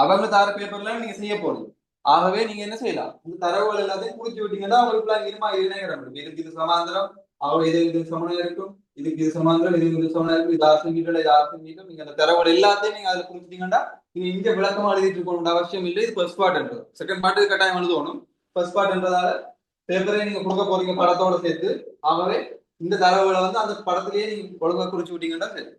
அவங்க தர பேப்பர்ல நீங்க செய்ய போறீங்க. ஆகவே நீங்க என்ன செய்யலாம், இந்த தரவுகள் எல்லாத்தையும் குறிச்சு விட்டீங்கன்னா அவங்களுக்கு இருமா இணைகிற முடியும். இதுக்கு இது சமாந்திரம், அவங்க இது சமனம் இருக்கும், இதுக்கு இது சமாந்திரம், இது சமனம் இருக்கும், இது ஆசை மீட்டர், இது ஆசை மீட்டர். நீங்க அந்த தரவுகள் எல்லாத்தையும் நீங்க அதுல குறிச்சிட்டீங்கன்னா நீங்க இங்க விளக்கமா எழுதிட்டு இருக்க அவசியம் இல்லை. இது ஃபர்ஸ்ட் பார்ட்ன்றது. செகண்ட் பார்ட் கட்டாயம் எழுதணும். ஃபர்ஸ்ட் பார்ட்ன்றதால பேப்பரை நீங்க கொடுக்க போறீங்க படத்தோட சேர்த்து. ஆகவே இந்த தரவுகளை வந்து அந்த படத்திலேயே நீங்க ஒழுங்கா குறிச்சு விட்டீங்கன்னா சரி.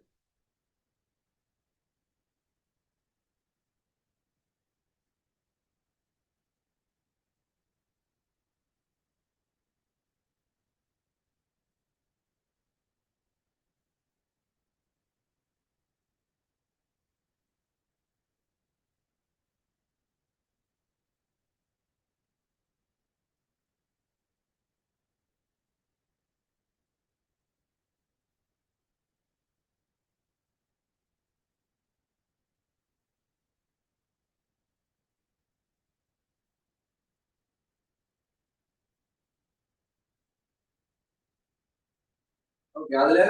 ஓகே, அதுல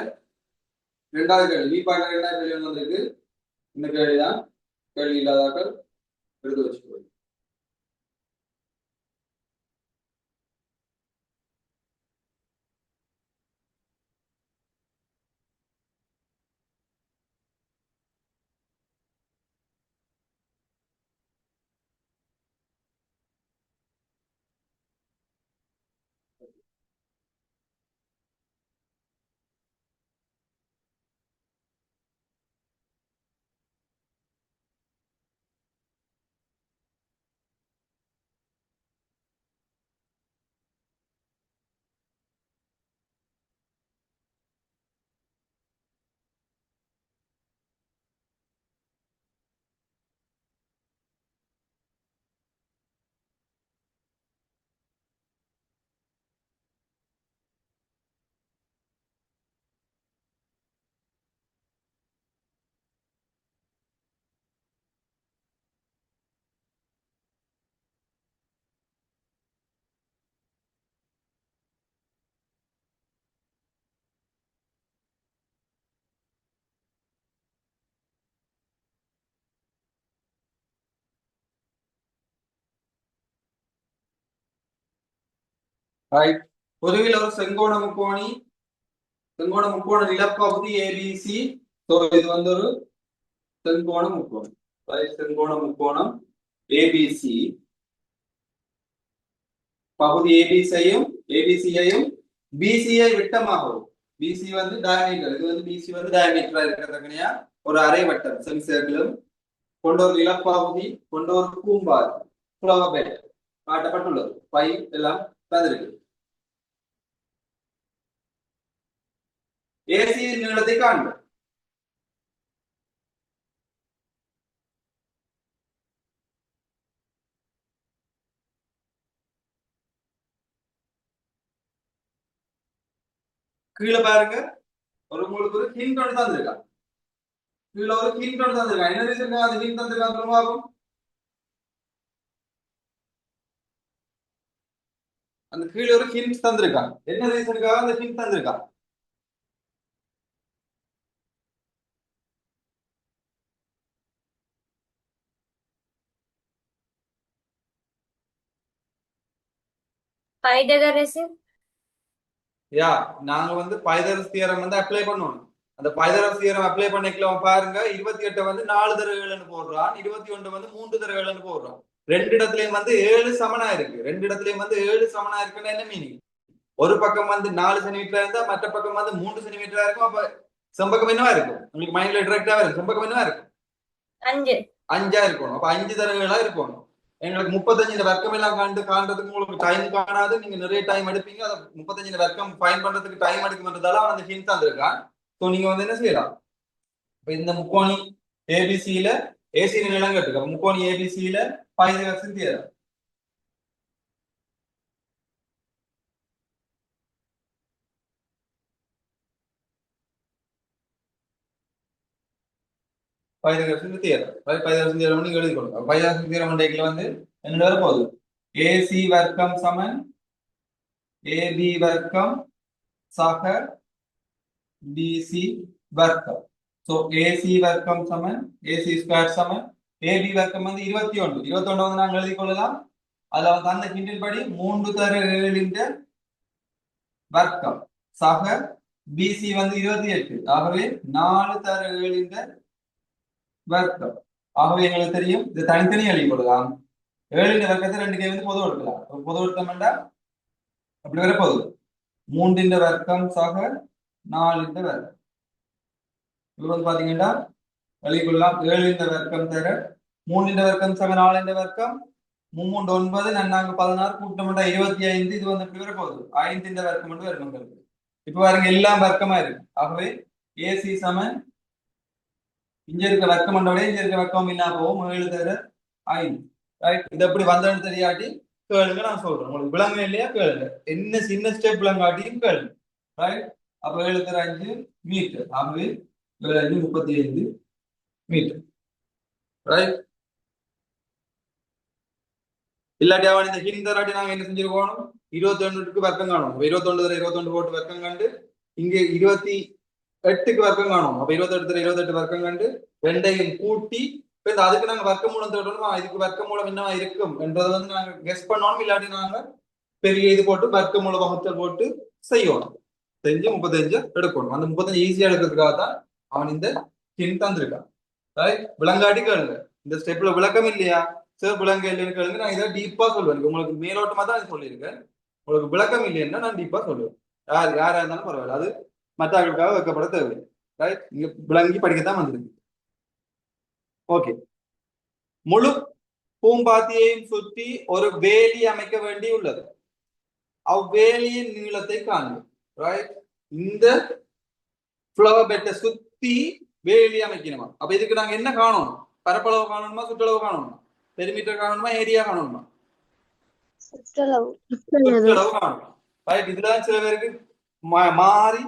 ரெண்டாவது கேள்வி பி பாயிண்ட் ரெண்டாவது கேள்வி வந்திருக்கு. இந்த கேள்விதான் கேள்வி இல்லாதாக்கள் எடுத்து வச்சுக்கோங்க. ரைட். பொதுவில் ஒரு செங்கோண முக்கோண நிலப்பகுதி ஏபிசி. இது வந்து ஒரு செங்கோண முக்கோணம். செங்கோண முக்கோணம் ஏபிசி. பகுதி ஏபிசியையும் பிசிஐ விட்டமாகவும், பிசி வந்து டயமீட்டர், இது வந்து பிசி வந்து டயமீட்டரா இருக்கிறதுக்கனையா ஒரு அரை வட்டம் செமி சர்க்கிளும் கொண்ட ஒரு நிலப்பகுதி கொண்ட ஒரு பூம்பார் ஃப்ளவர் பெட் காட்டப்பட்டுள்ளது. பை எல்லாம் தந்திருக்கு. ஏசி நீளத்தை காண்க. கீழே பாருங்க, ஒரு உங்களுக்கு ஒரு ஹிண்ட் ஒன்று தந்திருக்கா. கீழே ஒரு ஹிண்ட் ஒன்று தந்திருக்கா. என்ன ரீசன் அது ஹிண்ட் தந்திருக்கா சொல்லுவாகும். அந்த கீழே ஒரு ஹிண்ட் தந்திருக்கா. என்ன ரீசனுக்காக அந்த ஹிண்ட் தந்திருக்கா? பைதகரஸ். யா, நாங்க வந்து பைதகரஸ் தியரம் வந்து அப்ளை பண்ணுவோம். அந்த பைதகரஸ் தியரம் அப்ளை பண்ணிக்கலாம். பாருங்க, 28 வந்து 4 தடவைகள்னு போடுறான், 21 வந்து 3 தடவைகள்னு போடுறான். ரெண்டு இடத்துலயும் வந்து 7 சமனா இருக்கு. ரெண்டு இடத்துலயும் வந்து 7 சமனா இருக்குன்னு என்ன மீனிங்? ஒரு பக்கம் வந்து 4 சென்டிமீட்டரா இருந்தா மற்ற பக்கம் வந்து 3 சென்டிமீட்டரா இருக்கும். அப்ப செம்பக்கம் என்னவா இருக்கும்? உங்களுக்கு மைண்ட்ல டிரெக்டா வரும். செம்பக்கம் என்னவா இருக்கும்? 5 இருக்கணும். அப்ப 5 தடவைகளா இருக்கணும். எங்களுக்கு 35 வர்க்கம் எல்லாம் காண்றதுக்கு உங்களுக்கு டைம் காணாது. நீங்க நிறைய டைம் எடுப்பீங்க. அதை 35 வர்க்கம் ஃபைன் பண்றதுக்கு டைம் எடுக்கும்ன்றதால அவன் அந்த ஹிண்ட் தந்திருக்கான். ஸோ நீங்க வந்து என்ன செய்யலாம், இப்ப இந்த முக்கோணி ஏபிசியில ஏசி நிலம் கட்டுக்க முக்கோணி ஏபிசியில பைதகரஸ் தியரம். பைதகரஸ் தியரம். பைதகரஸ் தியரம் நீங்க எழுதி கொடுங்க. பைதகரஸ் தியரம் வந்து என்ன வரப்போகுது? ஏசி வர்க்கம் சமன் ஏபி வர்க்கம் சக பிசி வர்க்கம். So AC வர்க்கம் சமன் AC ஸ்கொயர் சமன் ஏபி வர்க்கம் வந்து 21. 21 வந்து நாங்கள் எழுதி கொள்ளலாம். அதுல வந்து அந்த கிண்டின் படி 3 தர 7 வர்க்கம் சக பிசி வந்து 28. ஆகவே 4 தர 7 வர்க்கம். ஆகவே எங்களுக்கு தெரியும் இது தனித்தனி எழுதி கொள்ளலாம். 7 வர்க்கத்தை 2 கை வந்து பொது எடுக்கலாம். பொது எடுத்தோம்னா அப்படி வர போகுது 3 வர்க்கம் சக 4 வர்க்கம். இது வந்து பாத்தீங்கன்னா எழுதி கொள்ளலாம். 7 வர்க்கம் தர 3 வர்க்கம் சக 4 வர்க்கம் 3 9 நன்னாங்க 16 கூட்டமட்டா 25. இது வந்து எப்படி வர போகுது 5 வர்க்கம் மட்டும் வரும் உங்களுக்கு. இப்ப பாருங்க எல்லாம் வர்க்கமா இருக்கு. ஆகவே ஏசி சமன் இங்க இருக்க வர்க்கம் மண்டோட இங்க இருக்க வர்க்கம் இல்லா போகும் 7 தர 5. ரைட். இது எப்படி வந்தோன்னு தெரியாட்டி கேளுங்க, நான் சொல்றேன். உங்களுக்கு விளங்க இல்லையா கேளுங்க, என்ன சின்ன ஸ்டெப் விளங்காட்டியும் கேளுங்க. ரைட். அப்ப 7 தர 5 மீட்டர். ஆகவே 7 5 35 மீட்டர். ரைட். இல்லாட்டி அவன் இந்த ஹிண்ட் தராட்டி நாங்க என்ன செஞ்சிருக்கோம், 21க்கு வர்க்கம் காணும். 21 தர 21 போட்டு வர்க்கம் கண்டு இங்க 28க்கு வர்க்கம் காணும். அப்ப 28 தர 28 வர்க்கம் கண்டு ரெண்டையும் கூட்டி இப்ப அதுக்கு நாங்க வர்க்க மூலம் தேடணும். இதுக்கு வர்க்க மூலம் என்ன இருக்கும் என்றதை வந்து நாங்க கெஸ் பண்ணணும். இல்லாட்டி நாங்க பெரிய இது போட்டு வர்க்க மூல வகுத்தல் போட்டு செய்யணும். செஞ்சு 35 எடுக்கணும். அந்த 35 ஈஸியா எடுக்கிறதுக்காக தான் அவன் இந்த ஹிண்ட் தந்திருக்கான். ரைட். விளங்காட்டி கேளுங்க. இந்த ஸ்டெப்ல விளக்கம் இல்லையா சார், விளங்க இல்லைன்னு கேளுங்க, நான் இதை டீப்பா சொல்லுவேன். உங்களுக்கு மேலோட்டமா தான் சொல்லியிருக்கேன். உங்களுக்கு விளக்கம் இல்லைன்னா நான் டீப்பா சொல்லுவேன். யாரா இருந்தாலும் பரவாயில்ல, அது மற்றவர்களுக்காக வைக்கப்பட தேவையில்லை. ரைட். நீங்க விளங்கி படிக்கத்தான் வந்திருக்கு. ஓகே. முழு பூம்பாத்தியையும் சுற்றி ஒரு வேலி அமைக்க வேண்டி உள்ளது. அவ்வேலியின் நீளத்தை காண்க. ரைட். இந்த ஃப்ளவர் பெட்டை சுத்தி வேலி அமைக்கணுமா? அப்ப இதுக்கு நாங்க என்ன காணணும்? பரப்பளவு காணணுமா, சுற்றளவு காணணுமா, பெரிமீட்டர் காணணுமா, ஏரியா காணணுமா? சுற்றளவு. சுற்றளவு காணணும். ரைட். இதுதான் சில பேருக்கு மாறி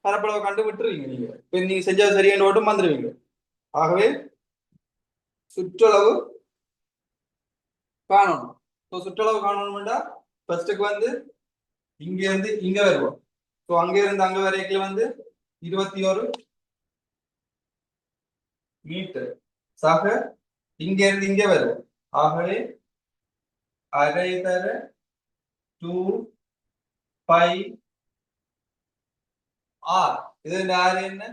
பரப்பளவு கண்டு விட்டுருவீங்க. நீங்க இப்ப நீங்க செஞ்சது சரியான ஓட்டும் வந்துருவீங்க. ஆகவே சுற்றளவு காணணும். சுற்றளவு காணணும்டா ஃபர்ஸ்ட்டுக்கு வந்து இங்க இருந்து இங்க வருவோம். ஸோ அங்க இருந்து அங்க வரைக்கும் வந்து 21 மீட்டர் சக இங்க இருந்து இங்க வருவோம். ஆகவே அரை தர 2 பை ஆர். இது ஆர் என்ன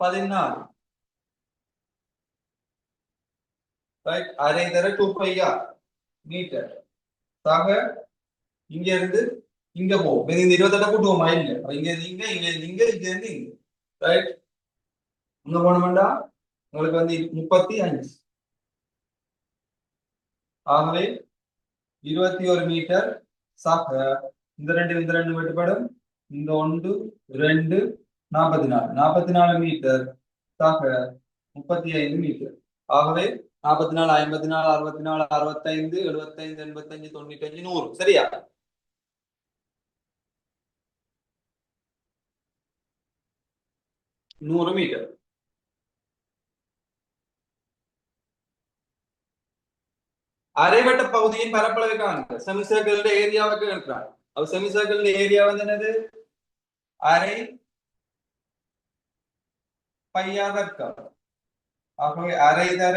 14. ரைட். அரை தர 2 பை ஆர் மீட்டர் சக இங்க இருந்து இங்க போவோம். இந்த 28 கூட்டுவோமா? இல்ல. இங்க இருந்து இங்க, இங்க இருந்து இங்க, இங்க இருந்து இங்க. ரைட். இங்க போனோம்டா உங்களுக்கு வந்து 35. ஆகவே 21 மீட்டர் சக இந்த ரெண்டு வெட்டுப்படும். இந்த 1 2 44 மீட்டர் சக 35 மீட்டர். ஆகவே 44 54 64 65 75 85 95 100. சரியா? நூறு மீட்டர். அரைவட்ட பகுதியின் பரப்பளவை காண்க. செமிசர்க்கிள் ஏரியாவை கேட்கிறார். அப்ப செமிசர்க்கிள் ஏரியா வந்து என்னது? அரை பையா வர்க்கம். ஆகவே அரை தர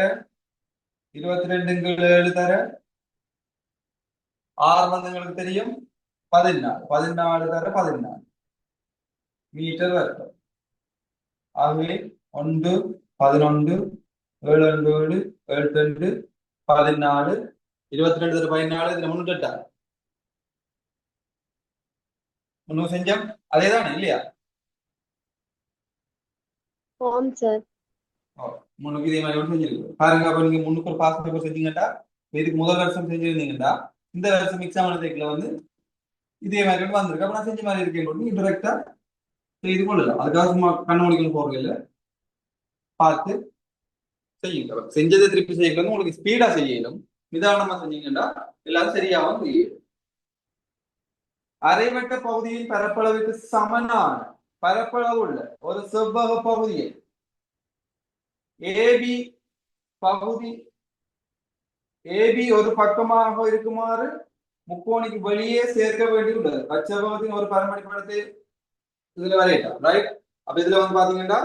22 தர ஆர் வந்து உங்களுக்கு தெரியும் 14 தர 14 மீட்டர் வர்க்கம். ஆகவே 1 11 7 7 7 14 22 தர 14 இதுல 308 முன்னூறு செஞ்சோம். அதேதானே இல்லையா? ஆம் சார். முன்னுக்கு இதே மாதிரி செஞ்சிருக்கு பாருங்க. அப்ப நீங்க முன்னுக்கு ஒரு பாஸ் பேப்பர் செஞ்சீங்கடா, இதுக்கு முதல் வருஷம் செஞ்சிருந்தீங்கடா, இந்த வருஷம் எக்ஸாம் எழுதிக்கல வந்து இதே மாதிரி வந்திருக்கு. அப்ப நான் செஞ்ச மாதிரி இருக்கேன். நீங்க டைரக்டா செய்து கொள்ளலாம். அதுக்காக சும்மா கண்ணு முடிக்கணும் போறது இல்லை, பார்த்து செய்யுங்க. செஞ்சதை திருப்பி செய்யணும். உங்களுக்கு ஸ்பீடா செய்யணும். நிதானமா செஞ்சீங்கன்னா எல்லாரும் சரியாவும் செய்யும். அரைவட்ட பகுதியின் பரப்பளவுக்கு சமனான பரப்பளவு உள்ள ஒரு செவ்வக பகுதியை ஏபி பகுதி ஏபி ஒரு பக்கமாக இருக்குமாறு முக்கோணிக்கு வெளியே சேர்க்க வேண்டியுள்ளது. அச்செவ்வகத்தின் ஒரு பரமடி படத்தை இதுல வரையலாம். ரைட். அப்ப இதுல வந்து பாத்தீங்கன்னா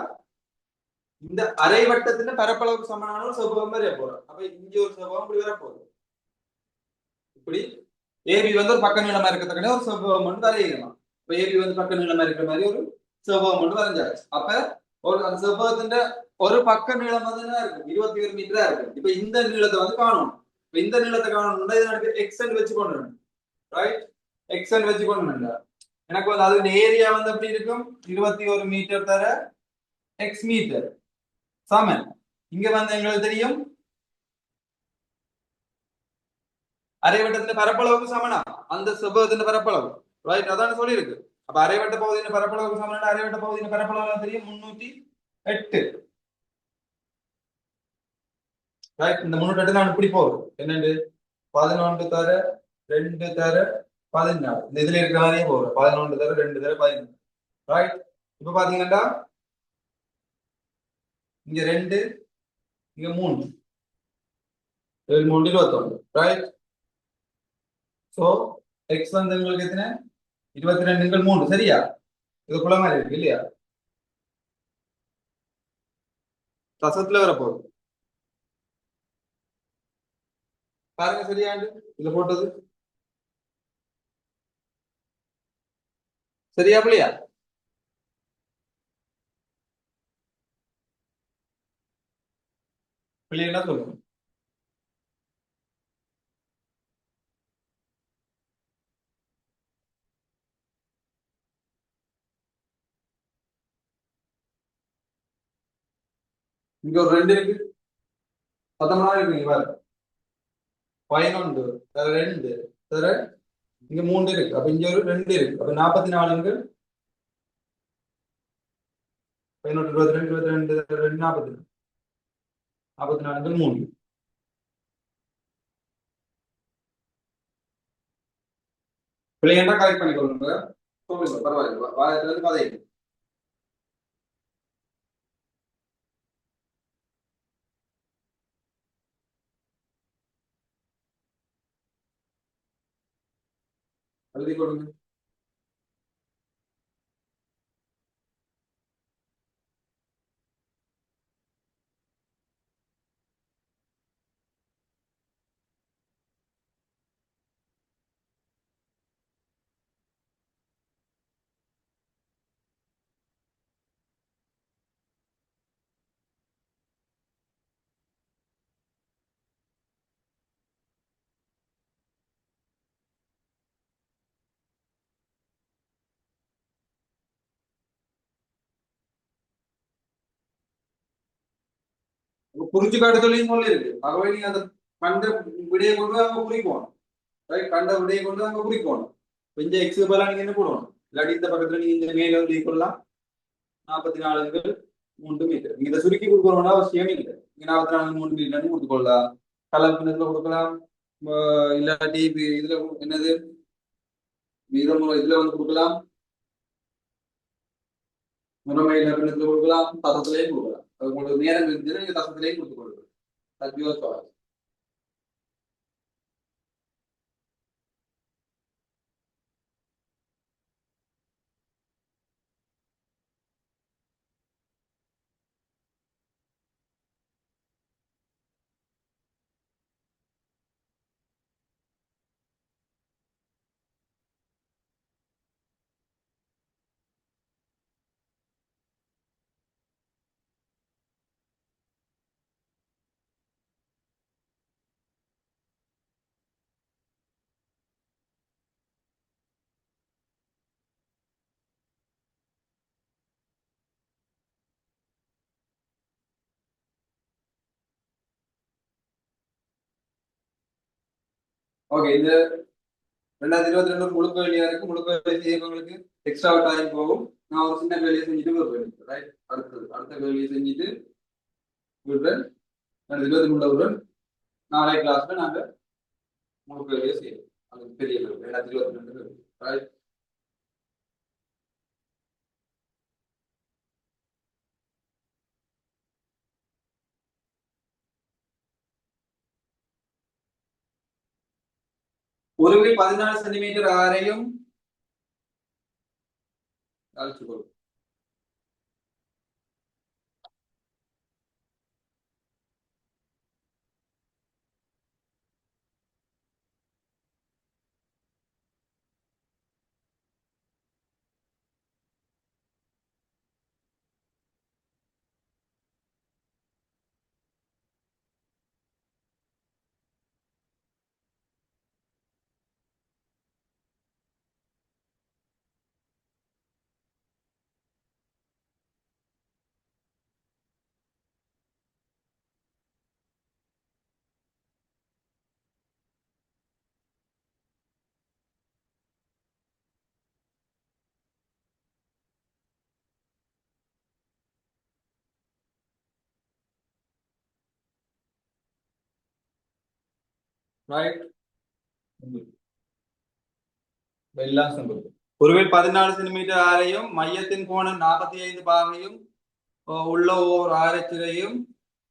இந்த அரை வட்டத்துல பரப்பளவுக்கு சமனான ஒரு செவ்வகம் வரைய போறோம். அப்ப இங்க ஒரு செவ்வகம் இப்படி வரப்போகுது. இப்படி ஏபி வந்து ஒரு பக்க நீளமா இருக்கத்தக்கன ஒரு செவ்வகம் மட்டும் வரையலாம். இப்ப ஏபி வந்து பக்க நீளமா இருக்கிற மாதிரி ஒரு செவ்வகம் மட்டும் வரைஞ்சாச்சு. அப்ப ஒரு அந்த செவ்வகத்தின் ஒரு பக்க நீளம் வந்து என்ன இருக்கு, 21 மீட்டரா இருக்கு. இப்ப இந்த நீளத்தை வந்து காணணும். இப்ப இந்த நீளத்தை காணணும்னா இது எனக்கு எக்ஸ்என் வச்சு கொண்டு வரணும். ரைட், எக்ஸ்என் வச்சு கொண்டு வரணும். எனக்கு வந்து அது ஏரியா வந்து எப்படி இருக்கும், 21 மீட்டர் தர எக்ஸ் மீட்டர் சமன். இங்க வந்து எங்களுக்கு தெரியும் அரைவட்டத்தின் பரப்பளவுக்கு சமனா அந்த செவ்வகத்தின் பரப்பளவு. ரைட், அதான் சொல்லி இருக்கு. அப்ப அரைவட்ட பகுதியின் பரப்பளவுக்கு சமனா அரைவட்ட பகுதியின் பரப்பளவு தெரியும் 308. ரைட், இந்த 308 நான் இப்படி போகுது என்னண்டு 11 தர 2 தர 14. இந்த இதுல இருக்கிற மாதிரியே போகுது 11 தர 2 தர 14. ரைட், இப்ப பாத்தீங்கன்னா இங்க 2 இங்க 3 7 3 21. ரைட், சோ எக்ஸ் வந்து உங்களுக்கு எத்தனை 22 3 சரியா? இது குள்ள மாதிரி இருக்கு இல்லையா? தசத்துல வரப்போகுது பாருங்க சரியாண்டு இதுல போட்டது சரியா பிள்ளையா? பிள்ளைங்களா சொல்லுங்க. இங்க ஒரு 2 இருக்கு 19 இருக்கு. இங்க பாருங்க 11 தர 2 தர இங்க 3 இருக்கு. அப்ப இங்க ஒரு 2 இருக்கு. அப்ப 44 11 22 22 2 40 44 3. பிள்ளைங்க கரெக்ட் பண்ணிக்கொள்ளுங்க. சொல்லுங்க பரவாயில்ல. வாரத்துல இருந்து கதை எழுதி கொடுங்க. குறிச்சு காட்டுதலையும் சொல்லி இருக்கு. ஆகவே நீங்க அந்த கண்ட விடையை கொண்டு அங்க குறிக்கணும். ரைட், கண்ட விடையை கொண்டு அங்க குறிக்கணும். கொஞ்சம் எக்ஸ் பதிலா நீங்க என்ன போடணும், இல்லாட்டி இந்த பக்கத்துல நீங்க இந்த மேல கொள்ளலாம் 44 3 மீட்டர். நீங்க இதை சுருக்கி கொடுக்கணும்னா அவசியம் இல்லை. நீங்க 44 3 மீட்டர்னு கொடுத்துக்கொள்ளலாம். கலப்பினத்துல கொடுக்கலாம். இல்லாட்டி இதுல என்னது மீதம் இதுல வந்து கொடுக்கலாம். முறைமை இலக்கணத்துல கொடுக்கலாம், தசத்திலையும் கொடுக்கலாம். அது உங்களுக்கு நேரம் இருந்துச்சுன்னா நீங்க தசத்திலையும் கொடுத்து கொடுக்கலாம். ஓகே, இந்த 2022 முழுக்க வேலையா இருக்கு. முழுக்க வேலை செய்யறவங்களுக்கு எக்ஸ்ட்ரா டைம் போகும். நான் ஒரு சின்ன வேலையை செஞ்சுட்டு வருவேன். ரைட், அடுத்த வேலையை செஞ்சுட்டு விடுறேன். 23 நாளை கிளாஸ்ல நாங்க முழுக்க வேலையை செய்யறோம். அது பெரிய 2022 ரைட். ஒரு 14 சென்டிமீட்டர் ஆரையும் அழைச்சுக்கொள்ளும். ரைட் எல்லாம் சிம்பிள். ஒருவேளை 14 சென்டிமீட்டர் ஆரையும் மையத்தின் கோணம் 45 பாகையும் உள்ள ஓர் ஆரச்சிலையும்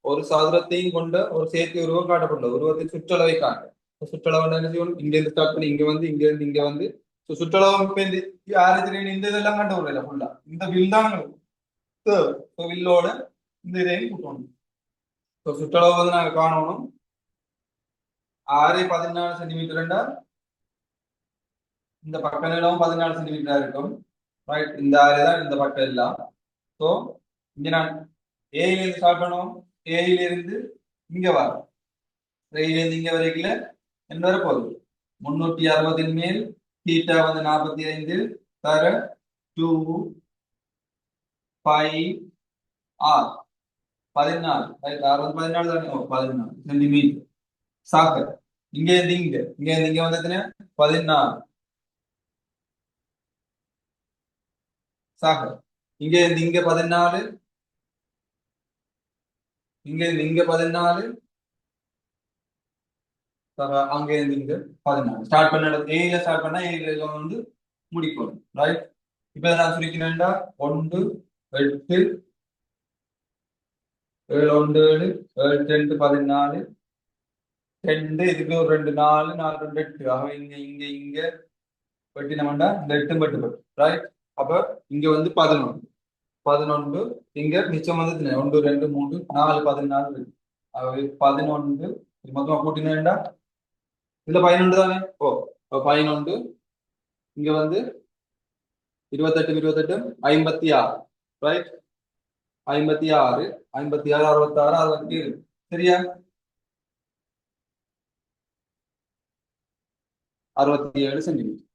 ஒரு சதுரத்தையும் கொண்ட ஒரு சேர்க்கை உருவம் காட்டப்பட்டுள்ளது. உருவத்தின் சுற்றளவை காட்டு. சுற்றளவு என்ன செய்யணும்? இங்க இருந்து ஸ்டார்ட் பண்ணி இங்க வந்து இங்க இருந்து இங்க வந்து சுற்றளவு இப்ப இந்த ஆரச்சிலை இந்த இதெல்லாம் கண்ட விடல ஃபுல்லா இந்த வில் தான் வில்லோட இந்த இதையும் கூட்டணும். சுற்றளவு வந்து நாங்க காணணும். 6 14 சென்டிமீட்டர் இந்த பக்க நீளம் 14 சென்டிமீட்டரா இருக்கும். ரைட், இந்த ஆறு தான் இந்த பக்கம் எல்லாம். ஸோ இங்க நான் ஏல இருந்து ஸ்டார்ட் பண்ணுவோம். ஏல இருந்து இங்க வரும். ஏல இருந்து இங்க வரைக்கும் என்ன வர போகுது? 360 மேல் தீட்டா வந்து 45 தர 2 5 6 14. ரைட், 6 வந்து 14 தானே? 14 சென்டிமீட்டர். சாக்க இங்க இருந்து இங்க வந்து எத்தனை? 14. சாக இங்க இருந்து இங்க 14, இங்க இருந்து இங்க 14, அங்க இருந்து இங்க 14. ஸ்டார்ட் பண்ண ஏல ஸ்டார்ட் பண்ணா ஏல வந்து முடிக்கணும். ரைட், இப்ப நான் சுருக்கினேன்டா 1 8 7 1 7 7 10 14 2 இதுக்கு ஒரு 2 4 4 2 8. ஆக இங்க இங்க இங்க வெட்டினோம்டா இந்த 8 பட்டு. ரைட், அப்ப இங்க வந்து 11 இங்க மிச்சம் வந்து 1 2 3 4 14. ஆகவே 11 மொத்தமா கூட்டினேன்டா இதுல 11 தானே? 11 இங்க வந்து 28 28 56. ரைட், 56 56 66 67. சரியா? 67 சென்டிமீட்டர்.